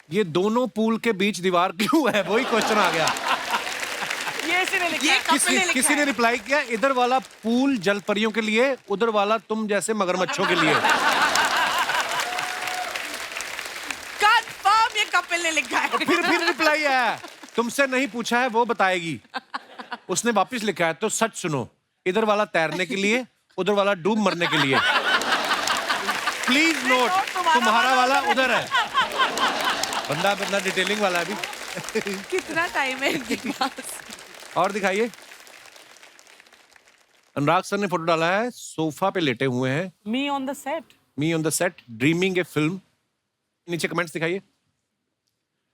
ये दोनों पूल के बीच दीवार क्यों है, वही क्वेश्चन आ गया। किसी ने रिप्लाई किया, इधर वाला पूल जल परियों के लिए, उधर वाला तुम जैसे मगरमच्छों के लिए। कंफर्म ये कपिल ने लिखा है। फिर रिप्लाई आया, तुमसे नहीं पूछा है वो बताएगी। उसने वापस लिखा है, तो सच सुनो, इधर वाला तैरने के लिए, उधर वाला डूब मरने के लिए। प्लीज नोट, तुम्हारा वाला उधर है। बंदा डिटेलिंग वाला भी। कितना टाइम है इनके पास। और दिखाइए। अनुराग सर ने फोटो डाला है, सोफा पे लेटे हुए हैं। Me on the set dreaming A film. नीचे कमेंट्स दिखाइए।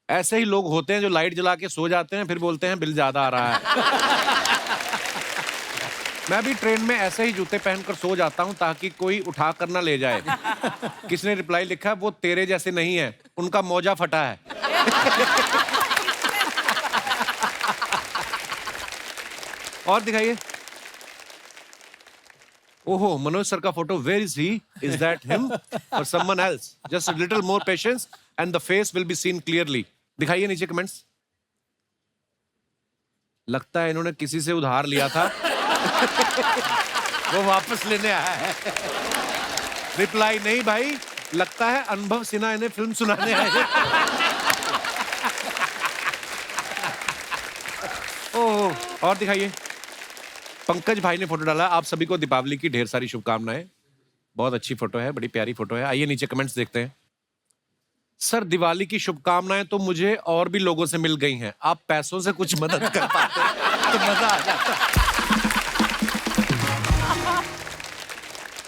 ऐसे ही लोग होते हैं जो लाइट जला के सो जाते हैं, फिर बोलते हैं बिल ज्यादा आ रहा है। मैं भी ट्रेन में ऐसे ही जूते पहनकर सो जाता हूं ताकि कोई उठा कर ना ले जाए। किसने रिप्लाई लिखा, वो तेरे जैसे नहीं है, उनका मौजा फटा है। और दिखाइए। ओहो, मनोज सर का photo. Where is he? Is that him or someone else? Just a little more patience and the face will be seen clearly. दिखाइए नीचे कमेंट्स। लगता है इन्होंने किसी से उधार लिया था। वो वापस लेने आया है। रिप्लाई नहीं भाई, लगता है अनुभव सिन्हा इन्हें फिल्म सुनाने आए हैं। ओह, और दिखाइए। पंकज भाई ने फोटो डाला। आप सभी को दीपावली की ढेर सारी शुभकामनाएं। बहुत अच्छी फोटो है, बड़ी प्यारी फोटो है। आइए नीचे कमेंट्स देखते हैं। सर, दिवाली की शुभकामनाएं तो मुझे और भी लोगों से मिल गई हैं। आप पैसों से कुछ मदद कर पाते तो मजा आ जाता।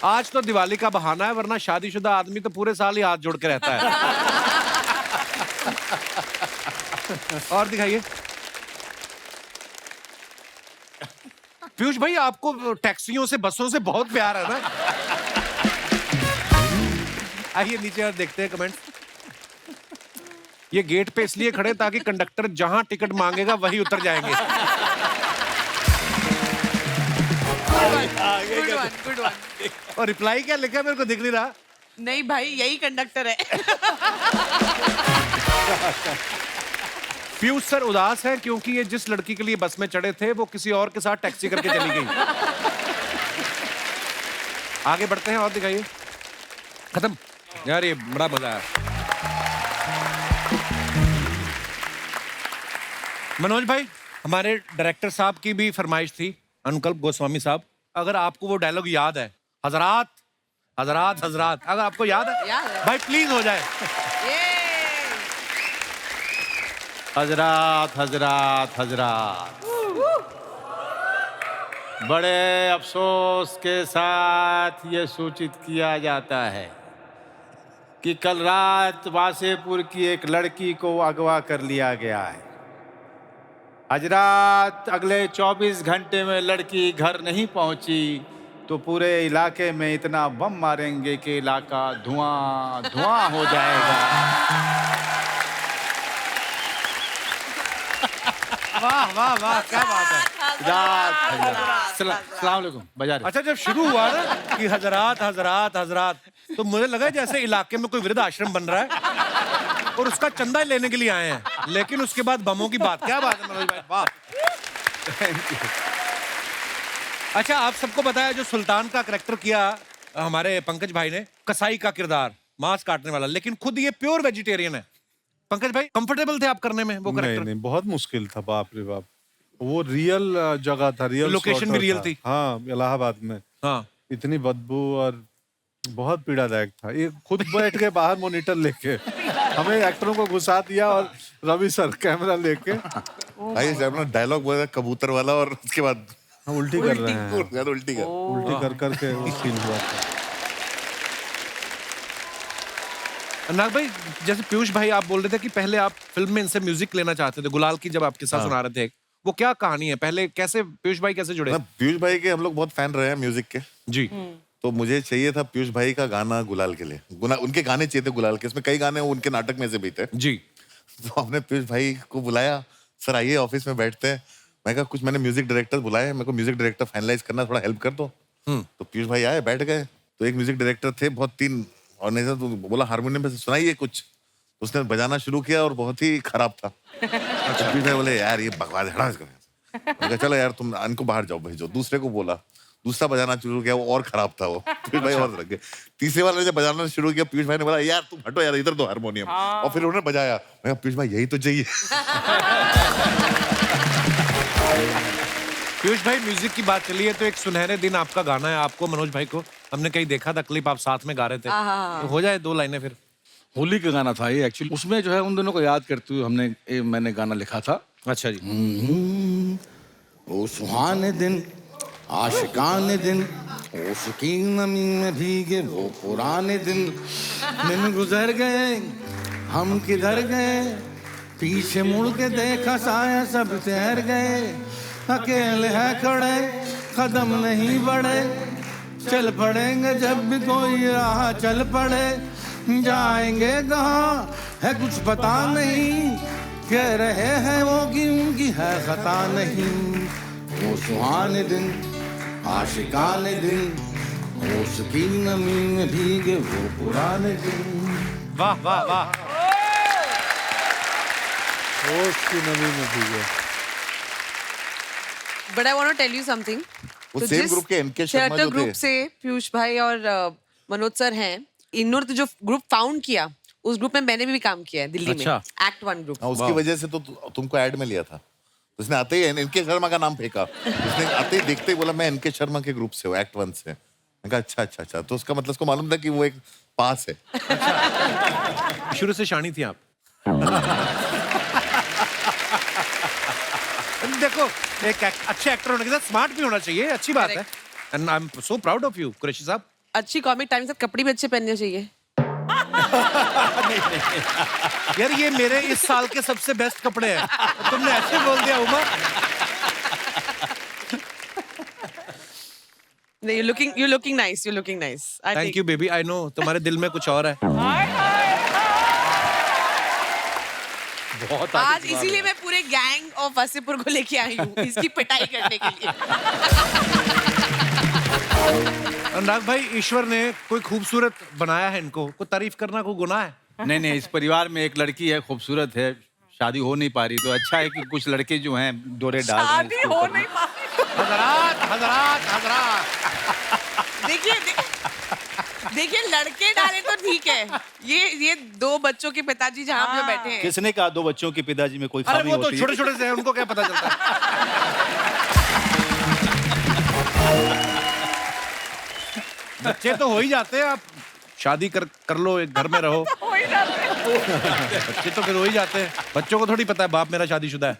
आज तो दिवाली का बहाना है, वरना शादीशुदा आदमी तो पूरे साल ही हाथ जोड़ के रहता है। और दिखाइए। पीयूष भाई, आपको टैक्सियों से, बसों से बहुत प्यार है ना? आइए नीचे और देखते हैं कमेंट। ये गेट पे इसलिए खड़े ताकि कंडक्टर जहां टिकट मांगेगा वही उतर जाएंगे। Good one. और रिप्लाई क्या लिखा है, मेरे को दिख नहीं रहा। नहीं भाई, यही कंडक्टर है। पीयूष सर उदास है क्योंकि ये जिस लड़की के लिए बस में चढ़े थे वो किसी और के साथ टैक्सी करके चली गई। आगे बढ़ते हैं और दिखाइए। खत्म यार, ये बड़ा मजा आया। मनोज भाई, हमारे डायरेक्टर साहब की भी फरमाइश थी, अनुकल्प गोस्वामी साहब। अगर आपको वो डायलॉग याद है, हजरात हजरात हजरात, अगर आपको याद है भाई प्लीज हो जाए। हजरात हजरात हजरात, बड़े अफसोस के साथ ये सूचित किया जाता है कि कल रात वासेपुर की एक लड़की को अगवा कर लिया गया है। हजरात, अगले 24 घंटे में लड़की घर नहीं पहुंची तो पूरे इलाके में इतना बम मारेंगे कि इलाका धुआं धुआं हो जाएगा। वाह वाह वाह, क्या बात है। सलाम अलैकुम। बजा रहे। अच्छा, जब शुरू हुआ ना कि हजरात हजरात हजरात, तो मुझे लगा जैसे इलाके में कोई वृद्ध आश्रम बन रहा है और उसका चंदा लेने के लिए आए हैं, लेकिन उसके बाद बमों की बात। क्या बात है मनोज भाई, वाह। अच्छा, आप सबको बताया जो सुल्तान का करैक्टर किया हमारे पंकज भाई ने, कसाई का किरदार, मांस काटने वाला, लेकिन खुद ये प्योर वेजिटेरियन है। पंकज भाई कंफर्टेबल थे आप करने में वो नहीं करेक्टर? नहीं, बहुत मुश्किल था, बाप रे बाप। वो रियल जगह था, रियल लोकेशन slaughter भी रियल था। थी? हाँ, इलाहाबाद में। हाँ। इतनी बदबू और बहुत पीड़ादायक था। ये खुद बैठ के बाहर मॉनिटर लेके हमें एक्टरों को घुसा दिया और रवि सर कैमरा लेके भाई जब अपना डायलॉग बोला कबूतर वाला और उसके बाद हम उल्टी कर रहे हैं, उल्टी कर उल्टी कर करके वो सीन हुआ था। नाग भाई, जैसे पीयूष भाई आप बोल रहे थे कि पहले आप फिल्म में इनसे म्यूजिक लेना चाहते थे, गुलाल की जब आपके साथ सुना रहे थे, वो क्या कहानी है? पहले कैसे पीयूष भाई कैसे जुड़े? पीयूष भाई के हम लोग बहुत फैन रहे हैं म्यूजिक के, जी। तो मुझे चाहिए था पीयूष भाई का गाना गुलाल के लिए, उनके गाने चाहिए थे गुलाल के, इसमें कई गाने उनके नाटक में से भी थे जी। तो हमने पीयूष भाई को बुलाया, सर आइए ऑफिस में बैठते हैं। मैं कहा कुछ मैंने म्यूजिक डायरेक्टर बुलाए, मेरे को म्यूजिक डायरेक्टर फाइनलाइज करना, थोड़ा हेल्प कर दो। तो पीयूष भाई आए, बैठ गए। तो एक म्यूजिक डायरेक्टर थे, बहुत तीन, और नहीं तो बोला हारमोनियम पे सुनाइए कुछ, उसने बजाना शुरू किया और बहुत ही खराब था। अच्छा। पीयूष भाई बोले यार ये बकवास है, हटा इसको। मैं चलो यार तुम इनको बाहर जाओ भेजो। दूसरे को बोला, दूसरा बजाना शुरू किया, वो और खराब था वो। पीयूष भाई और रख गए। तीसरे वाले ने जब बजाना शुरू किया, पीयूष भाई ने बोला यार तुम हटो यार, इधर दो हारमोनियम। और फिर उन्होंने बजाया। मैं कहा पीयूष भाई यही तो चाहिए। पीयूष भाई, म्यूजिक की बात चली है तो एक सुनहरे दिन आपका गाना है, आपको मनोज भाई को हमने कहीं देखा था, क्लिप आप साथ में गा रहे थे, तो हो जाए 2 लाइनें फिर। होली का गाना था ये एक्चुअली, उसमें जो है उन दोनों को याद करते हुए मैंने गाना लिखा था। अच्छा जी। ओ सुहाने दिन, आशिकाने दिन, ओ उसकी नमी में भीगे वो पुराने दिन गुजर गए, हम किधर गए, पीछे मुड़ के देखा साया सब ठहर गए, अकेले है खड़े कदम नहीं बढ़े, चल पड़ेंगे जब भी कोई राह चल पड़े, जाएंगे कहाँ है कुछ पता नहीं, कह रहे हैं वो कि उनकी है खता नहीं। वो सुहाने दिन, आशिकाने दिन, उसकी नमी में भीगे वो पुराने दिन। वाह वाह वाह। उसकी नमी में भीगे। But I want to tell you something. वो तो सेम जिस ग्रुप के एनके शर्मा थिएटर जो ग्रुप थे। से पीयूष भाई और मनोज सर हैं, इन्होंने तो जो ग्रुप फाउंड किया, उस ग्रुप में मैंने भी काम किया है दिल्ली अच्छा। में, एक्ट 1 ग्रुप। हाँ, उसकी वजह से तो तुमको ऐड में लिया था। उसने आते ही एनके शर्मा का नाम फेंका, उसने आते ही देखते ही बोला मैं एनके शर्मा के ग्रुप से हूँ, एक्ट 1 से। मैं कहा अच्छा अच्छा अच्छा, तो उसका मतलब उसको मालूम था कि वो एक पास है। शुरू से शानी थी आप? देखो, एक अच्छे एक्टर होने के साथ स्मार्ट भी होना चाहिए, अच्छी बात है। And I am so proud of you Qureshi साहब। अच्छी कॉमिक टाइम से कपड़े भी अच्छे पहनने चाहिए। यार ये मेरे इस साल के सबसे बेस्ट कपड़े हैं, तुमने ऐसे बोल दिया उमा। नहीं, you're looking nice, you're looking nice. Thank you baby, I know तुम्हारे दिल में कुछ और है। बहुत आज इसीलिए मैं पूरे गैंग ऑफ वसीपुर को लेके आई हूँ, इसकी पिटाई करने के लिए। अनुराग भाई, ईश्वर ने कोई खूबसूरत बनाया है इनको, कोई तारीफ करना कोई गुनाह है? नहीं नहीं, इस परिवार में एक लड़की है, खूबसूरत है, शादी हो नहीं पा रही, तो अच्छा है कि कुछ लड़के जो हैं डोरे डाल रहे हैं शादी इसके हो ऊपर। नहीं पा रही। हजरात हजरात हजरात। देखिए लड़के डाले तो ठीक है, ये 2 बच्चों के पिताजी जहाँ पे बैठे हैं। किसने कहा 2 बच्चों के पिताजी में कोई अरे खामी वो तो होती है? छोटे छोटे से हैं, उनको क्या पता चलता है। बच्चे तो हो ही जाते हैं, आप शादी कर लो, एक घर में रहो। हो ही जाते हैं। बच्चे तो फिर हो ही जाते हैं। बच्चों को थोड़ी पता है बाप मेरा शादीशुदा है।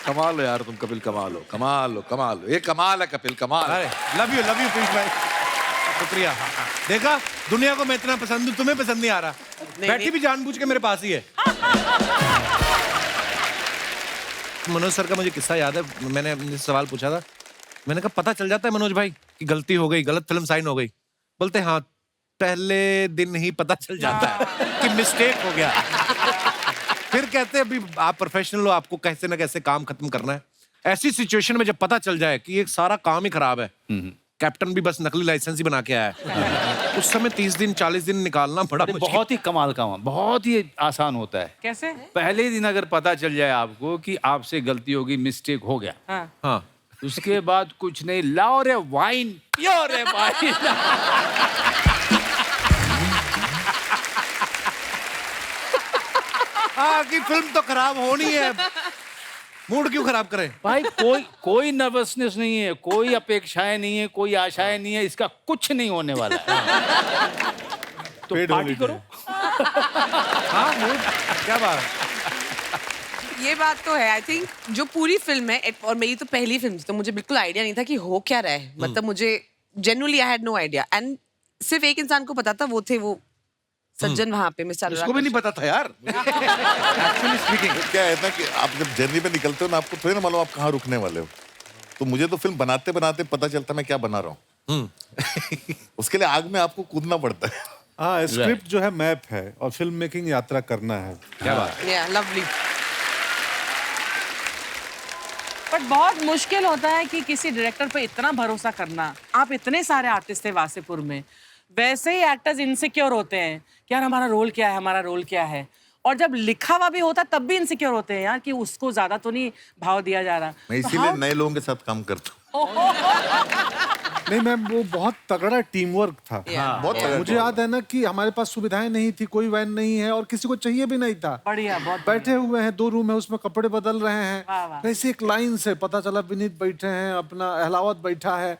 कमाल हो यार तुम कपिल, कमाल हो, कमाल हो, कमाल हो, ये कमाल है कपिल, कमाल। अरे लव यू पीयूष भाई, शुक्रिया। देखा, दुनिया को मैं इतना पसंद हूँ, तुम्हें पसंद नहीं आ रहा। बैठी भी जानबूझ के मेरे पास ही है। मनोज सर का मुझे किस्सा याद है, मैंने उनसे सवाल पूछा था, मैंने कहा पता चल जाता है मनोज भाई कि गलती हो गई, गलत फिल्म साइन हो गई? बोलते हाँ, पहले दिन ही पता चल जाता है कि मिस्टेक हो गया। फिर कहते हैं अभी आप प्रोफेशनल हो, आपको कैसे ना कैसे काम खत्म करना है। ऐसी सिचुएशन में जब पता चल जाए कि ये सारा काम ही खराब है, कैप्टन भी बस नकली लाइसेंस ही बना के आया है। उस समय 30 दिन 40 दिन निकालना बड़ा अरे मुश्किल। बहुत ही कमाल का बहुत ही आसान होता है। कैसे? पहले दिन अगर पता चल जाए आपको कि आपसे गलती होगी, मिस्टेक हो गया, हाँ। हाँ उसके बाद कुछ नहीं, लाओ रे वाइन, पियो रे वाइन। हाँ कि फिल्म तो खराब होनी है, मूड क्यों खराब करें। भाई कोई नर्वसनेस नहीं है, कोई अपेक्षाएं नहीं है, कोई आशाएं नहीं है, इसका कुछ नहीं होने वाला है। तो पेड पार्टी holiday। करो। हाँ मूड, क्या बात है। ये बात तो है। आई थिंक जो पूरी फिल्म है, और मेरी तो पहली फिल्म थी, तो मुझे बिल्कुल आइडिया नहीं था कि हो क्या रहा है। मतलब मुझे genuinely I had no idea, and सिर्फ एक इंसान को पता था, वो थे वो सज्जन वहां पे, मिस्टर इसको भी नहीं पता था यार। एक्चुअली स्पीकिंग क्या है ना कि आप जब जर्नी पे निकलते हो ना, आपको थोड़ी ना मालूम आप कहाँ रुकने वाले हो। तो मुझे तो फिल्म बनाते बनाते पता चलता मैं क्या बना रहा हूँ। उसके लिए आग में आपको कूदना पड़ता है। हाँ, स्क्रिप्ट जो है मैप है और फिल्म मेकिंग यात्रा करना है। क्या बात है। या लवली। बट बहुत मुश्किल होता है कि किसी डायरेक्टर पे इतना भरोसा करना। आप इतने सारे आर्टिस्ट थे वासेपुर में, वैसे ही एक्टर्स इनसिक्योर होते हैं कि यार हमारा रोल क्या है, हमारा रोल क्या है। और जब लिखा हुआ भी होता तब भी इनसिक्योर होते हैं यार कि उसको ज्यादा तो नहीं भाव दिया जा रहा। मैं तो इसीलिए how- नए लोगों के साथ काम करता हूँ। नहीं मैम, वो बहुत तगड़ा टीम वर्क था। बहुत तगड़ा मुझे याद है ना कि हमारे पास सुविधाएं नहीं थी, कोई वैन नहीं है और किसी को चाहिए भी नहीं था। बढ़िया, बहुत बैठे हुए हैं, 2 रूम है, उसमें कपड़े बदल रहे हैं। वाह, वाह। वैसे एक लाइन से पता चला विनीत बैठे हैं, अपना अहलावत बैठा है,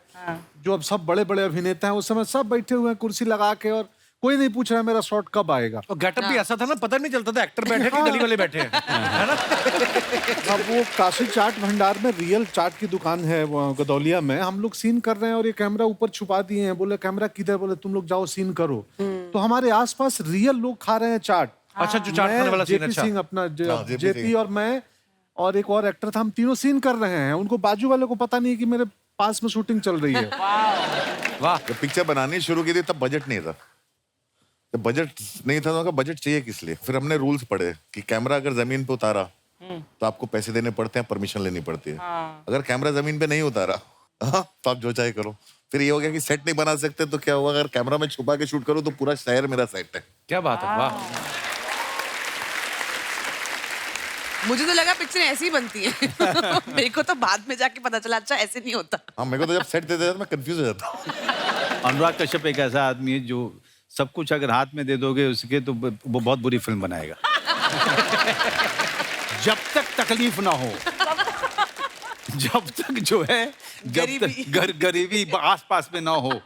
जो अब सब बड़े बड़े अभिनेता हैं, उस समय सब बैठे हुए हैं कुर्सी लगा के, और कोई नहीं पूछ रहा है मेरा शॉट कब आएगा। और गेटअप भी ऐसा था ना, पता नहीं चलता था एक्टर बैठे कि गली वाले बैठे हैं, है ना। अब वो काशी चाट भंडार में रियल चाट की दुकान है वो गदौलिया में, हम लोग सीन कर रहे हैं और ये कैमरा ऊपर छुपा दिए हैं। बोले कैमरा किधर? बोले तुम लोग जाओ सीन करो। तो हमारे आसपास रियल लोग खा रहे हैं चाट। अच्छा, जो चाट खाने वाला सीन। जेपी अच्छा सिंह अपना JP जेपी सिंह। और मैं और एक और एक्टर था, हम तीनों सीन कर रहे हैं। उनको बाजू वाले को पता नहीं कि मेरे पास में शूटिंग चल रही है। वाह। जब पिक्चर बनानी शुरू की थी तब बजट नहीं था। जब बजट नहीं था तो उनका बजट चाहिए किस लिए। फिर हमने रूल्स पढ़े कि कैमरा अगर जमीन पे उतारा तो आपको पैसे देने पड़ते हैं, परमिशन लेनी पड़ती है। अगर कैमरा जमीन पे नहीं उतारा तो आप जो चाहे करो। फिर ये हो गया कि सेट नहीं बना सकते, तो क्या हुआ, अगर कैमरा में छुपा के शूट करो तो पूरा शहर मेरा सेट है। क्या बात है। वाह। मुझे तो लगा पिक्चर ऐसी ही बनती है। मेरे को तो बाद में जाके पता चला अच्छा ऐसे नहीं होता। हाँ, मेरे को तो जब सेट देते थे तो मैं कंफ्यूज हो जाता हूँ। अनुराग कश्यप एक ऐसा आदमी है जो सब कुछ अगर हाथ में दे दोगे उसके, तो वो बहुत बुरी फिल्म बनाएगा। जब तक तकलीफ ना हो, जब तक जो है, जब तक गरीबी आस पास में ना हो,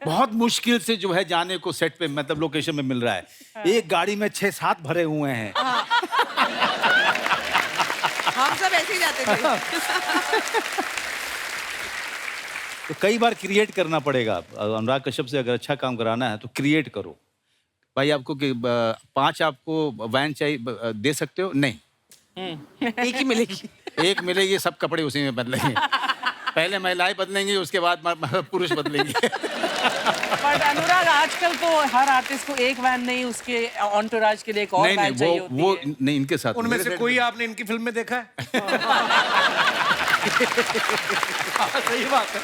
बहुत मुश्किल से जो है जाने को सेट पे, मतलब लोकेशन में मिल रहा है। एक गाड़ी में 6-7 भरे हुए हैं। हम सब ऐसे ही जाते थे। तो कई बार क्रिएट करना पड़ेगा। अनुराग कश्यप से अगर अच्छा काम कराना है तो क्रिएट करो। भाई आपको 5 आपको वैन चाहिए, दे सकते हो? नहीं, एक ही मिलेगी। एक मिलेगी, सब कपड़े उसी में बदलेंगे। पहले महिलाएं बदलेंगी, उसके बाद पुरुष बदलेंगे। बट अनुराग आजकल तो हर आर्टिस्ट को एक वैन नहीं, उसके ऑन्टोराज के लिए एक और नहीं वैन चाहिए नहीं, होती वो है। नहीं, इनके साथ उनमें नहीं। से कोई आपने इनकी फिल्म में देखा है? सही बात है।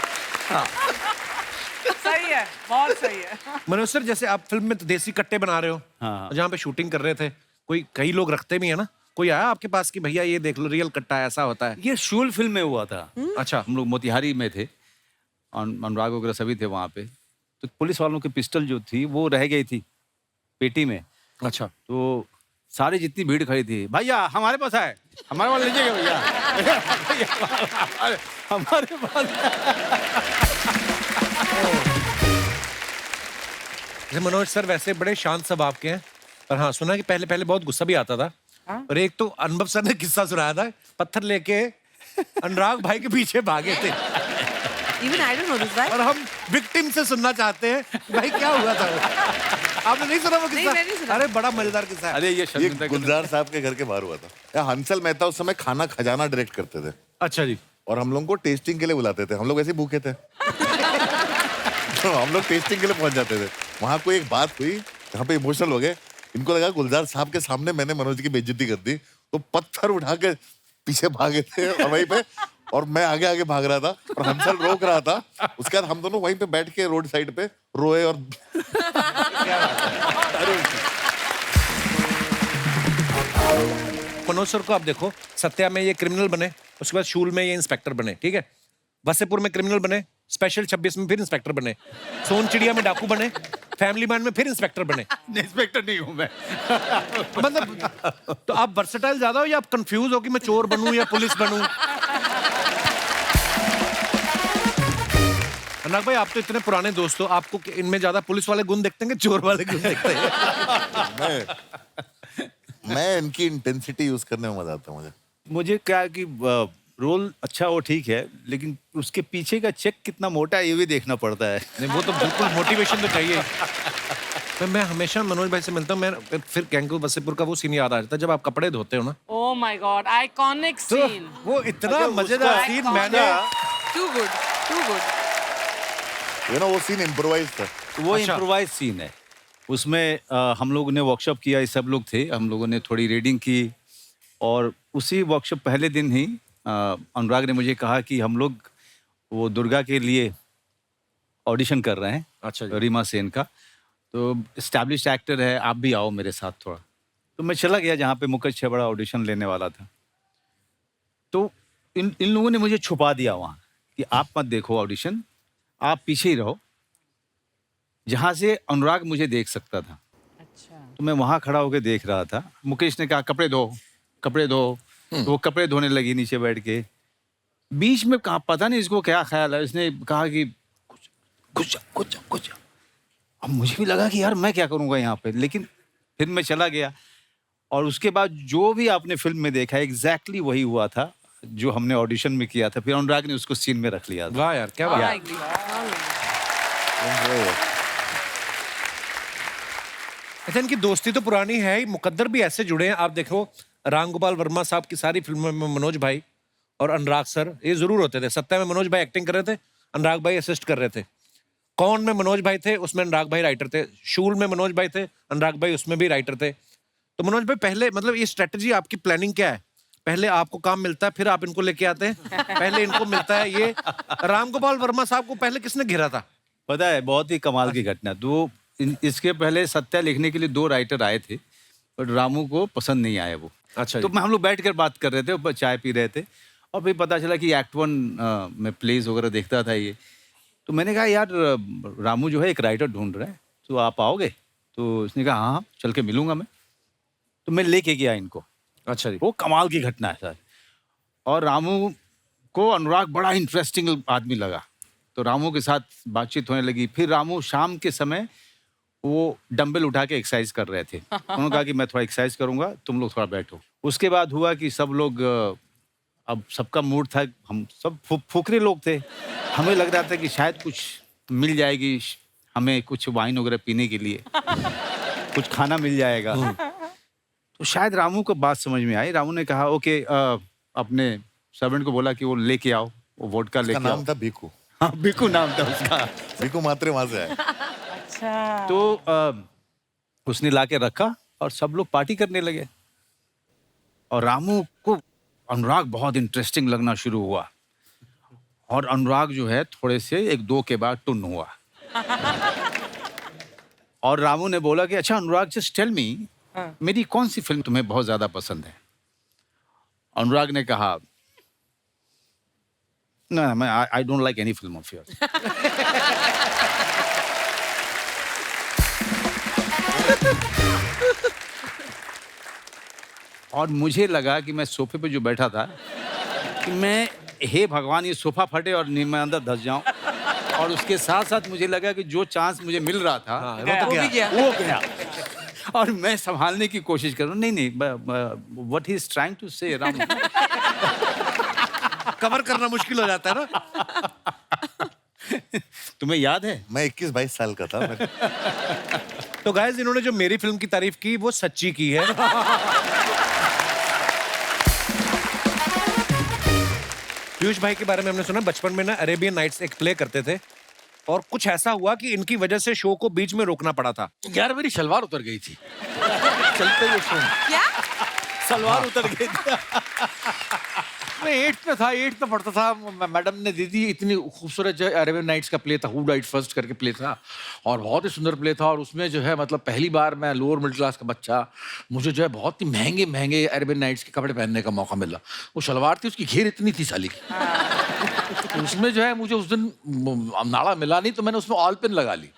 सही है, बहुत सही है। मनोज सर, जैसे आप फिल्म में तो देसी कट्टे बना रहे हो, हाँ। जहाँ पे शूटिंग कर रहे थे, कई लोग रखते भी है ना, कोई आया आपके पास कि भैया ये देख लो रियल कट्टा ऐसा होता है? ये शूल फिल्म में हुआ था। अच्छा। हम लोग मोतिहारी में थे, अनुराग वगैरह सभी थे वहाँ पे। तो पुलिस वालों की पिस्टल जो थी वो रह गई थी पेटी में। अच्छा। तो सारी जितनी भीड़ खड़ी थी, भैया हमारे पास है, हमारे पास लीजिएगा भैया। भैया, हमारे पास जैसे मनोज सर वैसे बड़े शांत स्वभाव के हैं, पर हाँ सुना कि पहले पहले बहुत गुस्सा भी आता था। और एक तो अनुभव सर ने किस्सा सुनाया था, पत्थर लेके अनुराग भाई के पीछे भागे थे। Even I don't know this guy. और हम विक्टिम से सुनना चाहते हैं कि भाई क्या हुआ था वो? आपने नहीं सुना वो नहीं, किस्सा? मैंने नहीं सुना। अरे बड़ा मजेदार किस्सा है। अरे ये ये शर्मिंदा कर- गुलजार साहब के घर के बाहर हुआ था। या हंसल मेहता उस समय खाना खजाना डायरेक्ट करते थे अच्छा जी। और हम लोगों को टेस्टिंग के लिए बुलाते थे। हम लोग वैसे ही भूखे थे। तो हम लोग टेस्टिंग के लिए पहुंच जाते थे। वहां कोई एक बात हुई जहाँ पे इमोशनल हो गए। इनको लगा गुलजार साहब के सामने मैंने मनोज की बेइज्जती कर दी, तो पत्थर उठा के पीछे भागे थे और वहीं पे और मैं आगे आगे भाग रहा था और हंसल रोक रहा था। उसके बाद हम दोनों वहीं पे बैठ के रोड साइड पे रोए और मनोज सर को आप देखो, सत्या में ये क्रिमिनल बने, उसके बाद शूल में ये इंस्पेक्टर बने, ठीक है। वसेपुर में क्रिमिनल बने, स्पेशल 26 में फिर इंस्पेक्टर बने, सोन चिड़िया में डाकू बने, फैमिली मैन में फिर इंस्पेक्टर बने। इंस्पेक्टर नहीं हूं मैं। मतलब तो आप वर्सेटाइल ज्यादा हो या आप कंफ्यूज हो कि मैं चोर बनूं या पुलिस बनूं? अनुराग भाई, आप तो इतने पुराने दोस्त हो, आपको इनमें ज्यादा पुलिस वाले गुण देखते हैं कि चोर वाले गुण देखते हैं? मैं इनकी इंटेंसिटी यूज करने में मजा आता है मुझे। मुझे क्या है कि रोल अच्छा वो ठीक है, लेकिन उसके पीछे का चेक कितना मोटा है ये भी देखना पड़ता है। नहीं, वो तो बिल्कुल मोटिवेशन तो चाहिए। मैं हमेशा मनोज भाई से मिलता हूँ, मैं फिर गैंगू वसेपुर का वो सीन याद आ जाता है जब आप कपड़े धोते हो ना। Oh my God, iconic तो scene. वो इतना मजेदार सीन मैंने Too good, too good. ये ना वो सीन इम्प्रोवाइज था। वो अच्छा। इम्प्रोवाइज सीन है। उसमें हम लोगों ने वर्कशॉप किया, ये सब लोग थे, हम लोगों ने थोड़ी रीडिंग की और उसी वर्कशॉप पहले दिन ही अनुराग ने मुझे कहा कि हम लोग वो दुर्गा के लिए ऑडिशन कर रहे हैं। अच्छा जी। रीमा सेन का, तो एस्टैब्लिश्ड एक्टर है, आप भी आओ मेरे साथ थोड़ा। तो मैं चला गया जहाँ पे मुकेश छबड़ा ऑडिशन लेने वाला था। तो इन लोगों ने मुझे छुपा दिया वहाँ कि आप मत देखो ऑडिशन, आप पीछे ही रहो, जहाँ से अनुराग मुझे देख सकता था। अच्छा। तो मैं वहाँ खड़ा होकर देख रहा था। मुकेश ने कहा कपड़े धो, कपड़े धो। तो वो कपड़े धोने लगी नीचे बैठ के। बीच में कहा, पता नहीं इसको क्या ख्याल है, इसने कहा कि कुछ। अब मुझे भी लगा कि यार मैं क्या करूँगा यहाँ पे, लेकिन फिर मैं चला गया। और उसके बाद जो भी आपने फिल्म में देखा एग्जैक्टली वही हुआ था जो हमने ऑडिशन में किया था। फिर अनुराग ने उसको सीन में रख लिया था। वाह यार, क्या I बात। agree. अच्छा, इनकी दोस्ती तो पुरानी है ही, मुकद्दर भी ऐसे जुड़े हैं। आप देखो, राम गोपाल वर्मा साहब की सारी फिल्मों में मनोज भाई और अनुराग सर ये जरूर होते थे। सत्या में मनोज भाई एक्टिंग कर रहे थे, अनुराग भाई असिस्ट कर रहे थे। कौन में मनोज भाई थे, उसमें अनुराग भाई राइटर थे। शूल में मनोज भाई थे, अनुराग भाई उसमें भी राइटर थे। तो मनोज भाई, पहले मतलब ये स्ट्रेटजी आपकी प्लानिंग क्या है? पहले आपको काम मिलता है, फिर आप इनको लेके आते हैं, पहले इनको मिलता है ये? राम गोपाल वर्मा साहब को पहले किसने घेरा था? पता है, बहुत ही कमाल की घटना। तो इसके पहले सत्या लिखने के लिए 2 राइटर आए थे, बट रामू को पसंद नहीं आया वो। अच्छा तो हम लोग बैठ कर बात कर रहे थे, चाय पी रहे थे, और फिर पता चला कि एक्ट 1 में प्लेज वगैरह देखता था ये। तो मैंने कहा यार रामू जो है एक राइटर ढूंढ रहा है, तो आप आओगे? तो उसने कहा हाँ चल के मिलूंगा मैं। तो मैं लेके गया इनको। अच्छा जी। वो कमाल की घटना है सर। और रामू को अनुराग बड़ा इंटरेस्टिंग आदमी लगा, तो रामू के साथ बातचीत होने लगी। फिर रामू शाम के समय वो डंबल उठा के एक्सरसाइज कर रहे थे। उन्होंने कहा कि मैं थोड़ा एक्सरसाइज करूंगा, तुम लोग थोड़ा बैठो। उसके बाद हुआ कि सब लोग, अब सबका मूड था, हम सब फुकरे लोग थे, हमें लग रहा था कि शायद कुछ मिल जाएगी हमें, कुछ वाइन वगैरह पीने के लिए, कुछ खाना मिल जाएगा। तो शायद रामू को बात समझ में आई। रामू ने कहा ओके, अपने सर्वेंट को बोला कि वो लेके आओ, वो वोडका लेके आओ। नाम था भीकू। हाँ, भीकू नाम था उसका। भीकू मात्रे वहां से आए। अच्छा। तो उसने लाके रखा और सब लोग पार्टी करने लगे। और रामू को अनुराग बहुत इंटरेस्टिंग लगना शुरू हुआ, और अनुराग जो है थोड़े से 1-2 के बाद टुन हुआ। और रामू ने बोला कि अच्छा अनुराग, जस्ट टेल मी, मेरी कौन सी फिल्म तुम्हें बहुत ज्यादा पसंद है? अनुराग ने कहा ना, I don't like any film of yours. और मुझे लगा कि मैं सोफे पे जो बैठा था कि मैं, हे भगवान, ये सोफा फटे और मैं अंदर धंस जाऊं। और उसके साथ साथ मुझे लगा कि जो चांस मुझे मिल रहा था वो भी गया। वो गया। और मैं संभालने की कोशिश कर रहा हूँ। नहीं, what he is trying to say, Ram. Cover करना मुश्किल हो जाता है ना। तुम्हें याद है? मैं 21-22 साल का था। तो गाइस, इन्होंने जो मेरी फिल्म की तारीफ की वो सच्ची की है। पीयूष भाई के बारे में हमने सुना, बचपन में ना अरेबियन नाइट्स एक प्ले करते थे, और कुछ ऐसा हुआ कि इनकी वजह से शो को बीच में रोकना पड़ा था। यार मेरी सलवार उतर गई थी चलते हुए शो में। क्या? सलवार उतर गई थी। मैं 8th में था, 8th में पढ़ता था। मैडम ने दी थी, इतनी खूबसूरत जो अरेबियन नाइट्स का प्ले था, हु डाइड फर्स्ट करके प्ले था, और बहुत ही सुंदर प्ले था। और उसमें जो है मतलब पहली बार मैं लोअर मिडिल क्लास का बच्चा, मुझे जो है बहुत ही महंगे महंगे अरेबियन नाइट्स के कपड़े पहनने का मौका मिला। वो शलवार थी, उसकी घेर इतनी थी साली की। तो उसमें जो है मुझे उस दिन नाड़ा मिला नहीं, तो मैंने उसमें ऑल पेन लगा ली।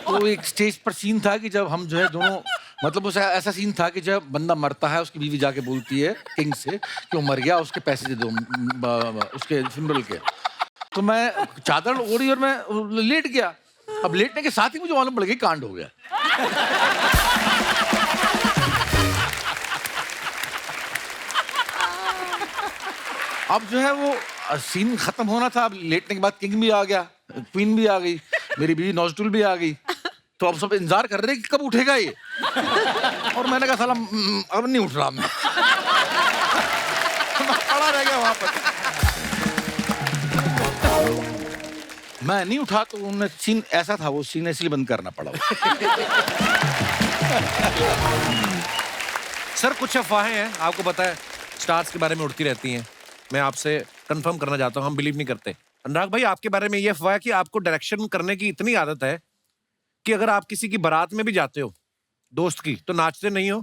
तो एक स्टेज पर सीन था कि जब हम जो है दोनों, मतलब उस ऐसा सीन था कि जब बंदा मरता है, उसकी बीवी जाके बोलती है किंग से कि वो मर गया, उसके पैसे दे दो उसके फ्यूनरल के। तो मैं चादर ओढ़ी और मैं लेट गया। अब लेटने के साथ ही मुझे मालूम पड़ गया कांड हो गया। अब जो है वो सीन खत्म होना था। अब लेटने के बाद किंग भी आ गया, क्वीन भी आ गई, मेरी बीवी नौजटुल भी आ गई। तो अब सब इंतजार कर रहे हैं कि कब उठेगा ये। और मैंने कहा साला अब नहीं उठ रहा मैं। खड़ा रह गया वहां पर। मैं नहीं उठा तो उन्होंने सीन ऐसा था, वो सीन इसलिए बंद करना पड़ा। सर कुछ अफवाहें हैं, आपको पता है स्टार्स के बारे में उड़ती रहती हैं। मैं आपसे कंफर्म करना चाहता हूँ, हम बिलीव नहीं करते। अनुराग भाई, आपके बारे में ये अफवाह है कि आपको डायरेक्शन करने की इतनी आदत है कि अगर आप किसी की बारात में भी जाते हो दोस्त की, तो नाचते नहीं हो,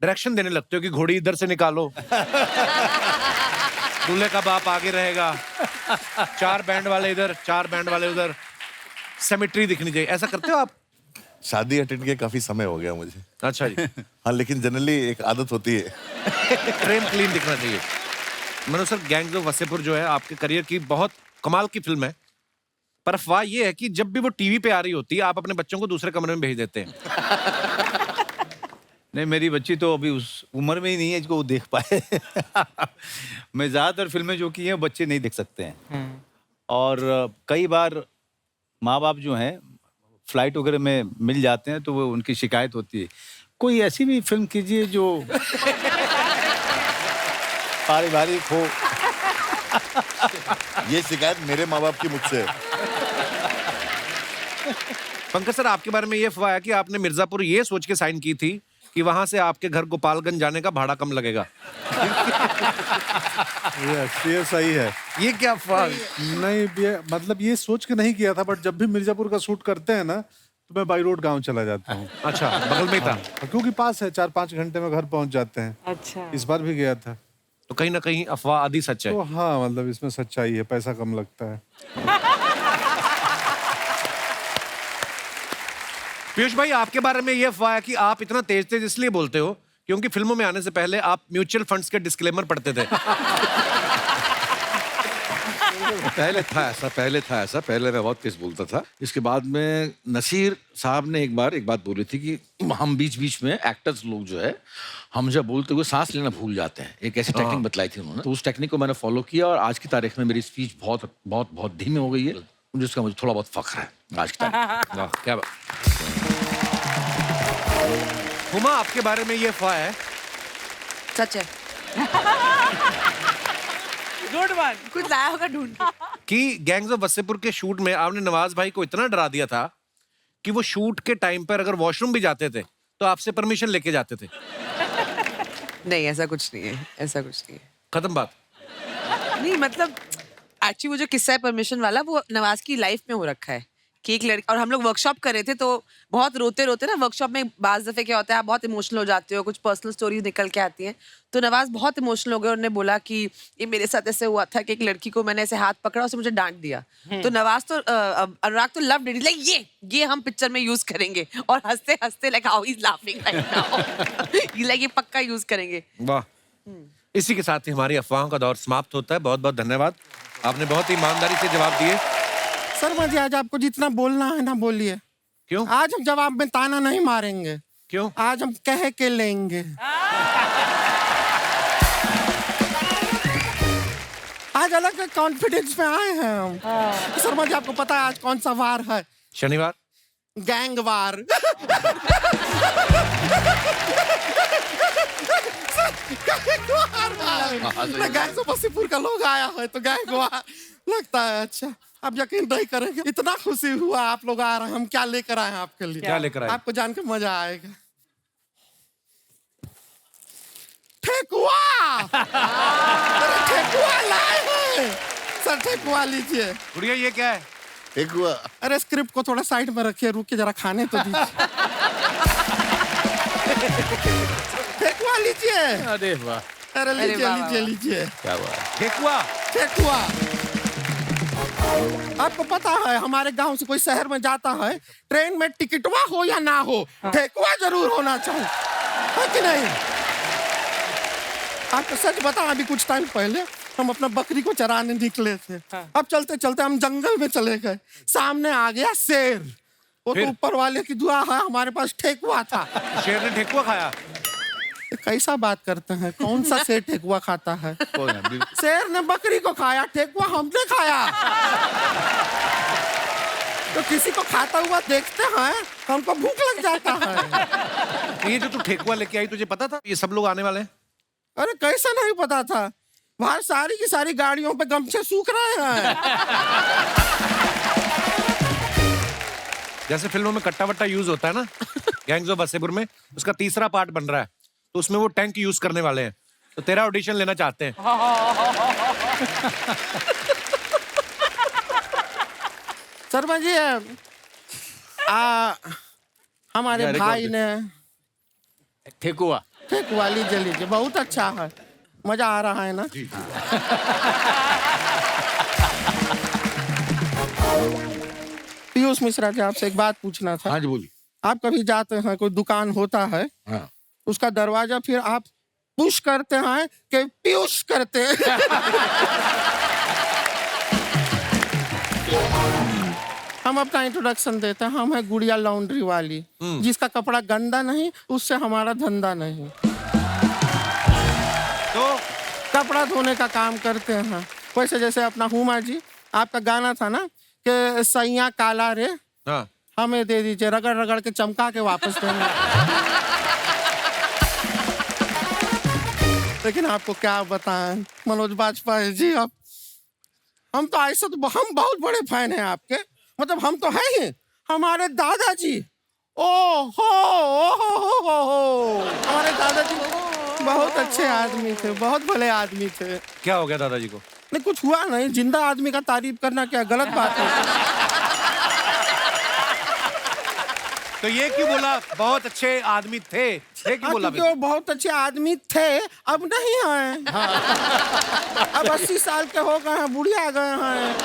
डायरेक्शन देने लगते हो कि घोड़ी इधर से निकालो, दूल्हे का बाप आगे रहेगा, 4 बैंड वाले इधर, 4 बैंड वाले उधर, सिमेट्री दिखनी चाहिए। ऐसा करते हो आप? शादी अटेंड किए काफी समय हो गया मुझे। अच्छा जी। हाँ, लेकिन जनरली एक आदत होती है। फ्रेम क्लीन दिखना चाहिए। Manoj sir, gangs of Wasseypur जो है आपके करियर की बहुत कमाल की फिल्म है, पर अफवाह ये है कि जब भी वो टीवी पे आ रही होती है, आप अपने बच्चों को दूसरे कमरे में भेज देते हैं। नहीं, मेरी बच्ची तो अभी उस उम्र में ही नहीं है जिसको वो देख पाए। मैं ज़्यादातर फिल्में जो की हैं बच्चे नहीं देख सकते हैं। और कई बार माँ बाप जो हैं फ्लाइट वगैरह में मिल जाते हैं तो वो उनकी शिकायत होती है, कोई ऐसी भी फिल्म कीजिए जो पारिवारिक हो। ये शिकायत मेरे माँ बाप की मुझसे है। पंकज सर, आपके बारे में ये अफवाह है कि आपने मिर्जापुर ये सोच के साइन की थी कि वहां से आपके घर गोपालगंज जाने का भाड़ा कम लगेगा। ये सही है। ये क्या अफवाह? नहीं, ये मतलब ये सोच के नहीं किया था, बट जब भी मिर्जापुर का शूट करते हैं ना, तो मैं बाई रोड गाँव चला जाता हूँ। अच्छा, बगल में ही था। क्योंकि पास है, 4-5 घंटे में घर पहुंच जाते हैं। अच्छा। इस बार भी गया था। तो कहीं ना कहीं अफवाह आधी सच है। तो हाँ, मतलब इसमें सच्चाई है, पैसा कम लगता है। पीयूष भाई, आपके बारे में ये अफवाह है कि आप इतना तेज तेज इसलिए बोलते हो क्योंकि फिल्मों में आने से पहले आप म्यूचुअल फंड्स के डिस्क्लेमर पढ़ते थे। पहले था ऐसा, पहले मैं बहुत तेज बोलता था। इसके बाद में नसीर साहब ने एक बात बोली थी कि हम बीच बीच में एक्टर्स लोग जो है, हम जब बोलते हुए सांस लेना भूल जाते हैं। एक ऐसी टेक्निक बतलाई थी उन्होंने, तो उस टेक्निक को मैंने फॉलो किया और आज की तारीख में मेरी स्पीच बहुत बहुत बहुत धीमी हो गई है, जिसका मुझे थोड़ा बहुत फख्र है आज की तारीख। वाह, क्या बात। हुमा, आपके बारे में ये अफवाह है सच है। Good one. कुछ लाया होगा ढूंढ के। कि गैंग्स ऑफ वासेपुर के शूट में आपने नवाज भाई को इतना डरा दिया था कि वो शूट के टाइम पर अगर वॉशरूम भी जाते थे तो आपसे परमिशन लेके जाते थे। नहीं, ऐसा कुछ नहीं है, ऐसा कुछ नहीं है। खत्म बात। नहीं मतलब एक्चुअली वो जो किस्सा है परमिशन वाला, वो नवाज की लाइफ में हो रखा है कि एक लड़की, और हम लोग वर्कशॉप कर रहे थे तो बहुत रोते रोते ना, वर्कशॉप में बाज दफे क्या होता है, आप बहुत इमोशनल हो जाते हो, कुछ पर्सनल स्टोरीज निकल के आती हैं। तो नवाज बहुत इमोशनल हो गए, उन्होंने बोला कि ये मेरे साथ ऐसे हुआ था कि एक लड़की को मैंने ऐसे हाथ पकड़ा, उसने मुझे डांट दिया। तो नवाज तो अनुराग तो लव डिड, लाइक ये हम पिक्चर में यूज करेंगे, और हंसते हंसते like how he is laughing right now, like ये पक्का यूज करेंगे। वाह। इसी के साथ ही हमारी अफवाहों का दौर समाप्त होता है। बहुत बहुत धन्यवाद, आपने बहुत ही ईमानदारी से जवाब दिए। शर्मा जी, आज आपको जितना बोलना है ना बोलिए। क्यों? आज हम जवाब में ताना नहीं मारेंगे। क्यों? आज हम कह के लेंगे। आज अलग कॉन्फिडेंस में आए हैं हम। शर्मा जी, आपको पता है आज कौन सा वार है? शनिवार। Gang war. Gang of Wasseypur का लोग आया है तो गैंग वार लगता है। अच्छा, आप यकीन नहीं करेंगे, इतना खुशी हुआ आप लोग आ रहे हैं। हम क्या लेकर आए हैं आपके लिए? क्या लेकर आए? आपको जान के मजा आएगा। ठेकुआ अरे ठेकुआ लाए हैं सर, ठेकुआ लीजिए। गुड़िया ये क्या है? एक हुआ अरे स्क्रिप्ट को थोड़ा साइड में रखिए, रुक के जरा खाने तो दीजिए। ठेकुआ लीजिए। अरे वाह, अरे लीजिए वाह, लीजिए लीजिए क्या बात। ठेकुआ। ठेकुआ। आपको पता है हमारे गांव से कोई शहर में जाता है, ट्रेन में टिकटवा हो या ना हो, ठेकुआ जरूर होना चाहिए, है कि नहीं? आपको सच बता, अभी कुछ टाइम पहले हम अपना बकरी को चराने निकले थे। अब चलते चलते हम जंगल में चले गए, सामने आ गया शेर। वो तो फिर? ऊपर वाले की दुआ है, हमारे पास ठेकुआ था। शेर ने ठेकुआ खाया? कैसा बात करते हैं, कौन सा शेर ठेकुआ खाता है? कौन है? बिल्कुल। शेर ने बकरी को खाया, ठेकुआ हमने खाया। तो किसी को खाता हुआ देखते हैं हमको भूख लग जाता है। ये जो तू ठेकुआ लेके आई, तुझे पता था ये सब लोग आने वाले हैं? अरे कैसा नहीं पता था, बाहर सारी की सारी गाड़ियों पे गमछे सूख रहे हैं। जैसे फिल्मों में कट्टा वट्टा यूज होता है ना, गैंग्स ऑफ वासेपुर में, उसका तीसरा पार्ट बन रहा है, तो उसमें वो टैंक यूज करने वाले हैं, तो तेरा ऑडिशन लेना चाहते हैं। शर्मा जी, हमारे अरे भाई ने ठेकुआ। ठेकुआ लीजिए लीजिए, बहुत अच्छा है, मजा आ रहा है ना? पीयूष मिश्रा जी, आपसे एक बात पूछना था। हाँ जी बोलिए। आप कभी जाते हैं, कोई दुकान होता है, हाँ उसका दरवाजा फिर आप पुश करते हैं कि पीयूष करते हैं? हम अपना इंट्रोडक्शन देते हैं, हम है गुड़िया लॉन्ड्री वाली, जिसका कपड़ा गंदा नहीं, उससे हमारा धंधा नहीं। तो कपड़ा धोने का काम करते हैं। वैसे जैसे अपना हुमा जी, आपका गाना था ना कि सैया काला रे, हाँ, हमें दे दीजिए, रगड़ रगड़ के चमका के वापस देंगे। लेकिन आपको क्या बताएं मनोज बाजपेयी जी, आप हम तो ऐसे तो हम बहुत बड़े फैन हैं आपके, मतलब हम तो हैं ही। हमारे दादाजी, ओ हो, हमारे दादाजी बहुत अच्छे आदमी थे, बहुत भले आदमी थे। क्या हो गया दादाजी को? नहीं कुछ हुआ नहीं, जिंदा आदमी का तारीफ करना क्या गलत बात है? तो ये क्यों बोला बहुत अच्छे आदमी थे? ये क्यों बोला? क्योंकि वो बहुत अच्छे आदमी थे, अब नहीं हैं। अब 80 साल के हो गए हैं, बुढ़िया गए हैं।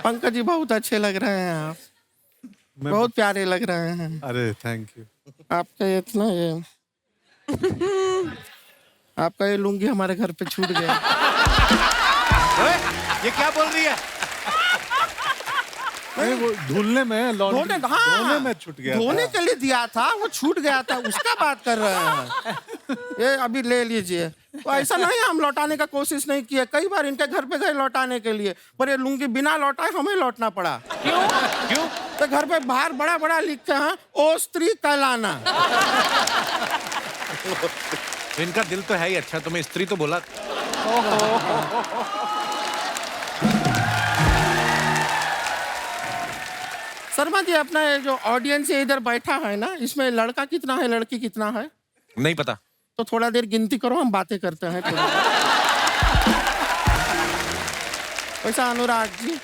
पंकज जी बहुत अच्छे लग रहे हैं आप, बहुत प्यारे लग रहे हैं। अरे थैंक यू। आपका इतना ये आपका ये लुंगी हमारे घर पे छूट गया। ओए, ये क्या बोल रही है? नहीं वो धुलने में धोने धोने में छूट गया धोने था। के लिए दिया था, वो छूट गया था, उसका बात कर रहे हैं। ये अभी ले लीजिए। तो ऐसा नहीं है हम लौटाने का कोशिश नहीं किया, कई बार इनके घर पे गए लौटाने के लिए, पर ये लुंगी बिना लौटाए हमें लौटना पड़ा। क्यों? तो घर पे बाहर बड़ा बड़ा लिखे हैं, ओ स्त्री कहलाना। इनका दिल तो है ही अच्छा, तुम्हें स्त्री तो बोला। शर्मा जी, अपना ये जो ऑडियंस इधर बैठा है ना, इसमें लड़का कितना है, लड़की कितना है? नहीं पता। तो थोड़ा देर गिनती करो, हम बातें करते हैं थोड़ी। वैसा अनुराग जी,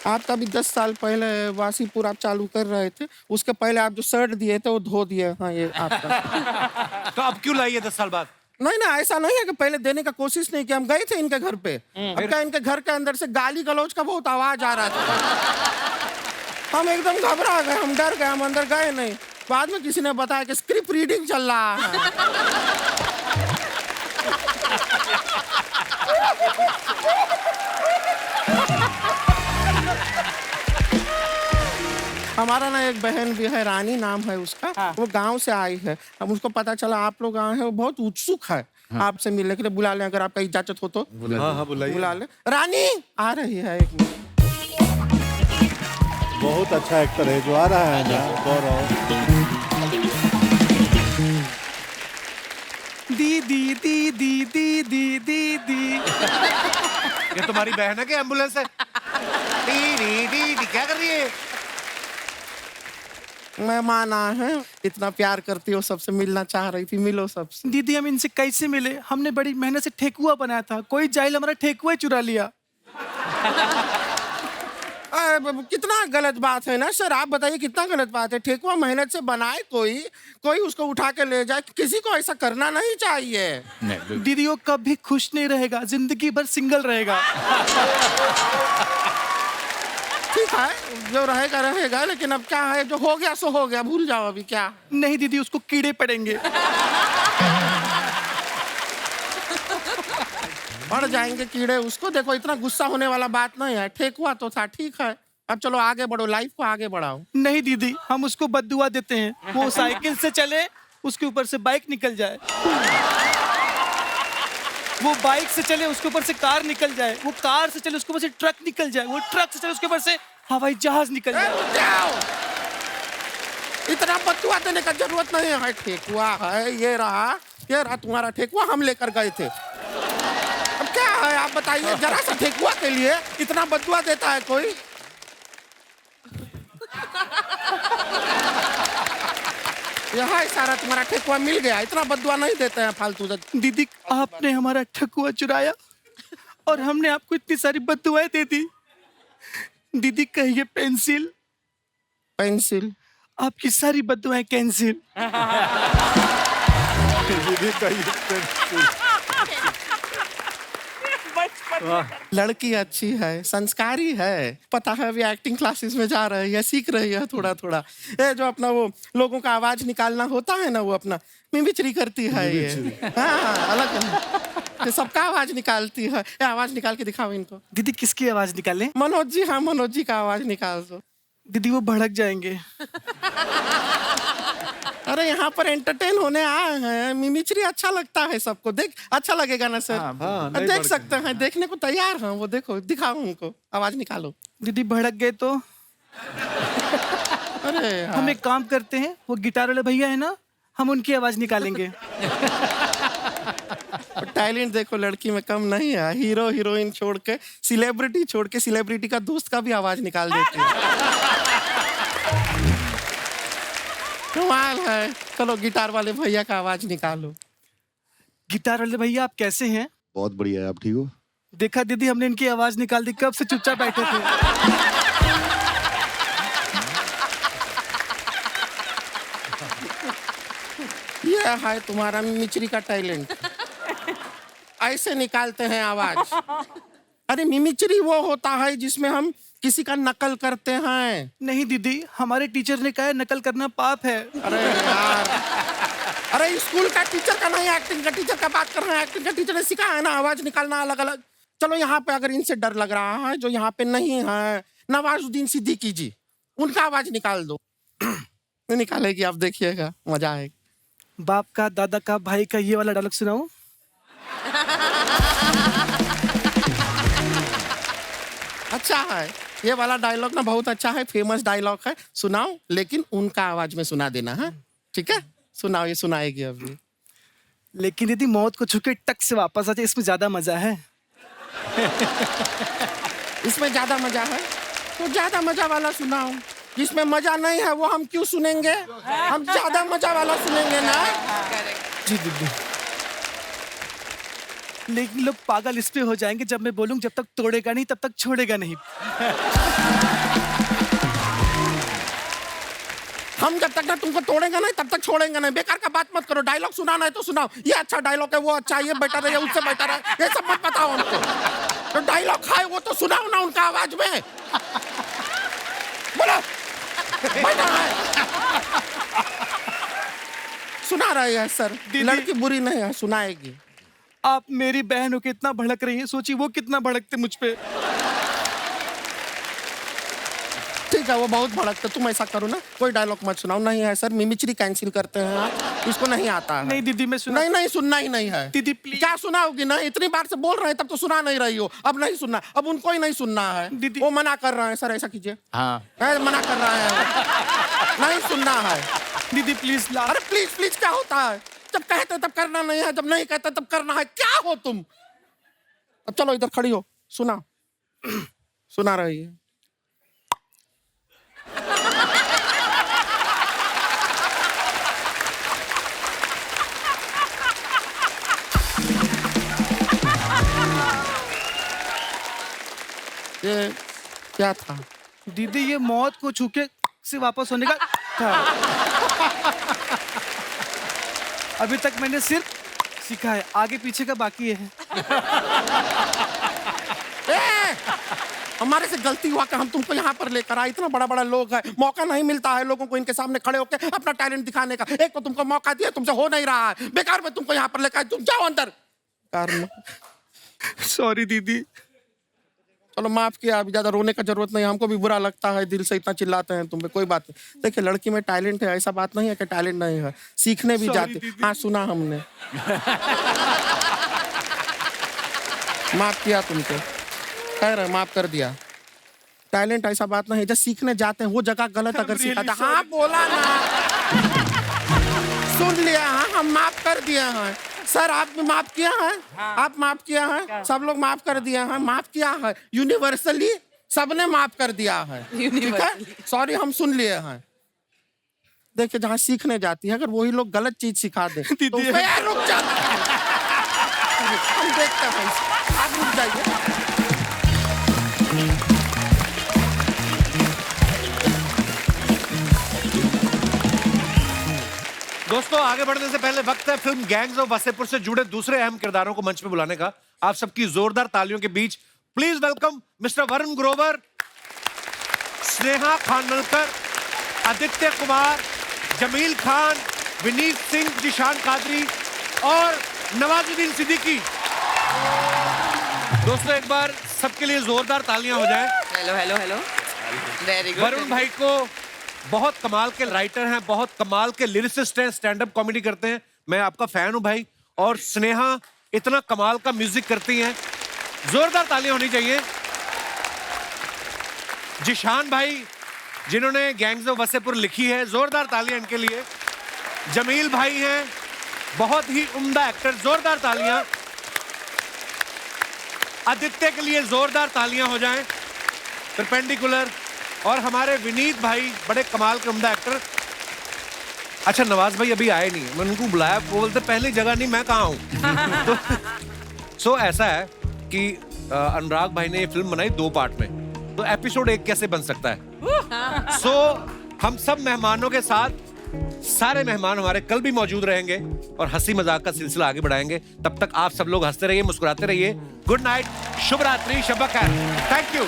आपका भी 10 साल पहले वासीपुर आप चालू कर रहे थे, उसके पहले आप जो शर्ट दिए थे वो धो दिए। हाँ ये आपका। तो अब क्यों लाई है 10 साल बाद? नहीं ना, ऐसा नहीं है कि पहले देने का कोशिश नहीं किया, हम गए थे इनके घर पे। अब क्या इनके घर के अंदर से गाली गलौज का बहुत आवाज आ रहा था, हम एकदम घबरा गए, हम डर गए, हम अंदर गए नहीं। बाद में किसी ने बताया कि स्क्रिप्ट रीडिंग चल रहा है। हमारा ना एक बहन भी है, रानी नाम है उसका। हाँ। वो गांव से आई है, अब उसको पता चला आप लोग आए हैं, वो बहुत उत्सुक है आपसे मिलने के लिए। बुला लें अगर आपका इजाजत हो तो। हाँ हाँ बुलाइए। बुला ले। रानी आ रही है, एक मिनट। बहुत अच्छा एक्टर है जो आ रहा है ना, गौरव। दीदी दीदी दीदी दीदी। ये तुम्हारी बहन है कि एम्बुलेंस है? दीदी दीदी क्या कर रही है? मेहमान आए हैं, इतना प्यार करती हो, सबसे मिलना चाह रही थी, मिलो सबसे। दीदी हम इनसे कैसे मिले? हमने बड़ी मेहनत से ठेकुआ बनाया था, कोई जाहिल हमारा ठेकुआ ही चुरा लिया। कितना गलत बात है ना सर, आप बताइए कितना गलत बात है। ठेकुआ मेहनत से बनाए कोई उसको उठा के ले जाए, किसी को ऐसा करना नहीं चाहिए। नहीं, दीदी वो कभी खुश नहीं रहेगा, जिंदगी भर सिंगल रहेगा। ठीक है, जो रहेगा रहेगा, लेकिन अब क्या है, जो हो गया सो हो गया, भूल जाओ अभी। क्या नहीं दीदी, उसको कीड़े पड़ेंगे। पड़ जाएंगे कीड़े उसको। देखो इतना गुस्सा होने वाला बात नहीं है, ठेकुआ तो था, ठीक है। अब चलो आगे बढ़ो, लाइफ को आगे बढ़ाओ। नहीं दीदी, हम उसको बद्दुआ देते हैं, वो साइकिल से चले, उसके ऊपर से बाइक निकल जाए। वो बाइक से चले, उसके ऊपर से कार निकल जाए। वो कार से चले, उसके ऊपर से ट्रक निकल जाए। वो ट्रक से चले, उसके ऊपर से हवाई जहाज निकल जाए। इतना बदुआ देने का जरूरत नहीं है। ठेकुआ है, ये रहा तुम्हारा ठेकुआ, हम लेकर गए थे। अब क्या है आप बताइए, जरा सा ठेकुआ के लिए इतना बदुआ देता है कोई? यहाँ सारा तुम्हारा ठेकुआ मिल गया, इतना बदुआ नहीं देते हैं फालतू। दीदी आपने हमारा ठेकुआ चुराया और हमने आपको इतनी सारी बददुआएं दे दी। दीदी कहिए पेंसिल। पेंसिल? आपकी सारी बददुआएं कैंसिल। दीदी कहिए पेंसिल। लड़की अच्छी है, संस्कारी है, पता है अभी एक्टिंग क्लासेस में जा रही है, सीख रही है थोड़ा थोड़ा। ये जो अपना वो लोगों का आवाज निकालना होता है ना, वो अपना मिमिक्री करती है ये। हाँ, अलग ये सबका आवाज निकालती है। ये आवाज निकाल के दिखाओ इनको। दीदी किसकी आवाज निकालें? मनोज जी, हाँ मनोज जी का आवाज निकाल दो। दीदी वो भड़क जाएंगे। अरे यहाँ पर एंटरटेन होने आए हैं, मिमिक्री अच्छा लगता है सबको। देख अच्छा लगेगा ना सर? हाँ, देख सकते हैं, देखने को तैयार हैं वो। देखो दिखाओ उनको, आवाज निकालो। दीदी भड़क गए तो? अरे हम एक काम करते हैं, वो गिटार वाले भैया है ना, हम उनकी आवाज निकालेंगे। टैलेंट देखो लड़की में कम नहीं है। हीरो हीरोइन छोड़ के, सेलिब्रिटी छोड़ के, सेलिब्रिटी का दोस्त का भी आवाज निकाल देती है। कमाल है। चलो गिटार वाले भैया का आवाज निकालो। गिटार वाले भैया आप कैसे हैं? बहुत बढ़िया है, आप ठीक हो? देखा दीदी, हमने इनकी आवाज निकाल दी, कब से चुपचाप बैठे थे। ये है तुम्हारा मिमिक्री का टैलेंट। ऐसे निकालते हैं आवाज। अरे मिमिक्री वो होता है जिसमें हम किसी का नकल करते हैं। नहीं दीदी, हमारे टीचर ने कहा है नकल करना पाप है। अरे यार, अरे स्कूल का टीचर का नहीं, एक्टिंग का टीचर का बात कर रहे हैं। एक्टिंग का टीचर ने सिखाया है ना आवाज निकालना अलग अलग। चलो यहाँ पे अगर इनसे डर लग रहा है, जो यहाँ पे नहीं है, नवाजुद्दीन सिद्दीकी जी, उनका आवाज निकाल दो। निकालेगी, आप देखिएगा, मजा आएगा। बाप का, दादा का, भाई का, ये वाला डायलॉग सुनाओ। अच्छा है ये वाला डायलॉग ना, बहुत अच्छा है, फेमस डायलॉग है। सुनाओ, लेकिन उनका आवाज में सुना देना है, ठीक है? सुनाओ, ये सुनाएगी अभी। लेकिन दीदी मौत को छू के टक से वापस आ जाए, इसमें ज्यादा मजा है। इसमें ज्यादा मजा है तो ज्यादा मजा वाला सुनाओ। जिसमें मजा नहीं है वो हम क्यों सुनेंगे? हम ज्यादा मजा वाला सुनेंगे ना। जी दीदी, लेकिन लोग पागल इस पे हो जाएंगे जब मैं बोलूं जब तक तोड़ेगा नहीं तब तक छोड़ेगा नहीं। हम जब तक ना तुमको तोड़ेंगे नहीं तब तक छोड़ेंगे नहीं। बेकार का बात मत करो, डायलॉग सुनाना है तो सुनाओ। ये अच्छा डायलॉग है, वो अच्छा है, ये बेटर है, ये उससे बेटर है, ये सब मत बताओ हमको। तो डायलॉग है वो तो सुनाओ ना उनका आवाज में। बोलो, बेटर है। सुना रही है सर, लड़की बुरी नहीं है, सुनाएगी। आप मेरी बहन हो के इतना भड़क रही हैं, सोचिए वो कितना भड़कते मुझ पे। ठीक है, वो बहुत भड़कते, तुम ऐसा करो ना, कोई डायलॉग मत सुनाओ। नहीं है सर, मिमिक्री कैंसिल करते हैं आप, इसको नहीं आता है। नहीं दीदी, मैं सुना। नहीं सुनना ही नहीं है दीदी प्लीज। क्या सुनाओगी ना? इतनी बार से बोल रहे हैं तब तो सुना नहीं रही हो। अब नहीं सुनना, अब उनको ही नहीं सुनना है। दीदी वो मना कर रहे हैं सर, ऐसा कीजिए। हाँ, मना कर रहे हैं, नहीं सुनना है। दीदी प्लीज। अरे प्लीज प्लीज क्या होता है? जब कहते तब करना नहीं है, जब नहीं कहते तब करना है। क्या हो तुम? अब चलो इधर खड़ी हो, सुना। सुना रही है। ये क्या था? दीदी ये मौत को छूके से वापस होने का था। अभी तक मैंने सिर्फ सीखा है, आगे पीछे का बाकी है। हमारे से गलती हुआ कि हम तुमको यहाँ पर लेकर आए। इतना बड़ा बड़ा लोग है, मौका नहीं मिलता है लोगों को इनके सामने खड़े होकर अपना टैलेंट दिखाने का। एक तो तुमको मौका दिया, तुमसे हो नहीं रहा है, बेकार में तुमको यहाँ पर लेकर आए। तुम जाओ अंदर। सॉरी दीदी। चलो माफ किया, अभी ज्यादा रोने का जरूरत नहीं। हमको भी बुरा लगता है, दिल से इतना चिल्लाते हैं तुम पे, कोई बात नहीं। देखिए लड़की में टैलेंट है, ऐसा बात नहीं है कि टैलेंट नहीं है, सीखने भी जाते। हाँ सुना हमने। माफ किया तुमको, कह रहे माफ कर दिया। टैलेंट ऐसा बात नहीं है, जब सीखने जाते हैं वो जगह गलत अगर सिखाते। हाँ बोला ना, सुन लिया। हाँ हम माफ कर दिए हैं सर। आप भी माफ किया है? आप माफ किया है? सब लोग माफ कर दिया है, माफ किया है यूनिवर्सली, सबने माफ कर दिया है। ठीक है, सॉरी हम सुन लिए हैं। देखिए जहाँ सीखने जाती है अगर वही लोग गलत चीज सिखा दे तो रुक जाता है। हम देखते हैं, आप रुक जाइए। दोस्तों आगे बढ़ने से पहले वक्त है फिल्म गैंग्स ऑफ वासेपुर से जुड़े दूसरे अहम किरदारों को मंच पे बुलाने का। आप सबकी जोरदार तालियों के बीच please welcome mister Varun Grover, Sneha Khanvilkar, Aditya Kumar, Jameel Khan, Vineet Singh, Zeeshan Quadri और नवाजुद्दीन सिद्दीकी। दोस्तों एक बार सबके लिए जोरदार तालियां हो जाएं। Hello hello hello, very good. Varun भाई को बहुत कमाल के राइटर हैं, बहुत कमाल के लिरिसिस्ट हैं, स्टैंड अप कॉमेडी करते हैं, मैं आपका फैन हूं भाई। और स्नेहा इतना कमाल का म्यूजिक करती हैं, जोरदार तालियां होनी चाहिए। जिशान भाई जिन्होंने गैंग्स ऑफ वासेपुर लिखी है, जोरदार तालियां इनके लिए। जमील भाई हैं, बहुत ही उम्दा एक्टर, जोरदार तालियां। आदित्य के लिए जोरदार तालियां हो जाएं। परपेंडिकुलर। और हमारे विनीत भाई बड़े कमाल के उम्दा एक्टर। अच्छा नवाज भाई अभी आए नहीं, मैं उनको बुलाया, वो बोलते पहली जगह नहीं, मैं कहाँ हूँ। सो ऐसा है कि अनुराग भाई ने ये फिल्म बनाई 2 पार्ट में, तो एपिसोड 1 कैसे बन सकता है। सो हम सब मेहमानों के साथ, सारे मेहमान हमारे कल भी मौजूद रहेंगे और हंसी मजाक का सिलसिला आगे बढ़ाएंगे। तब तक आप सब लोग हंसते रहिए, मुस्कुराते रहिए। गुड नाइट, शुभ रात्रि, शब खैर। Thank you.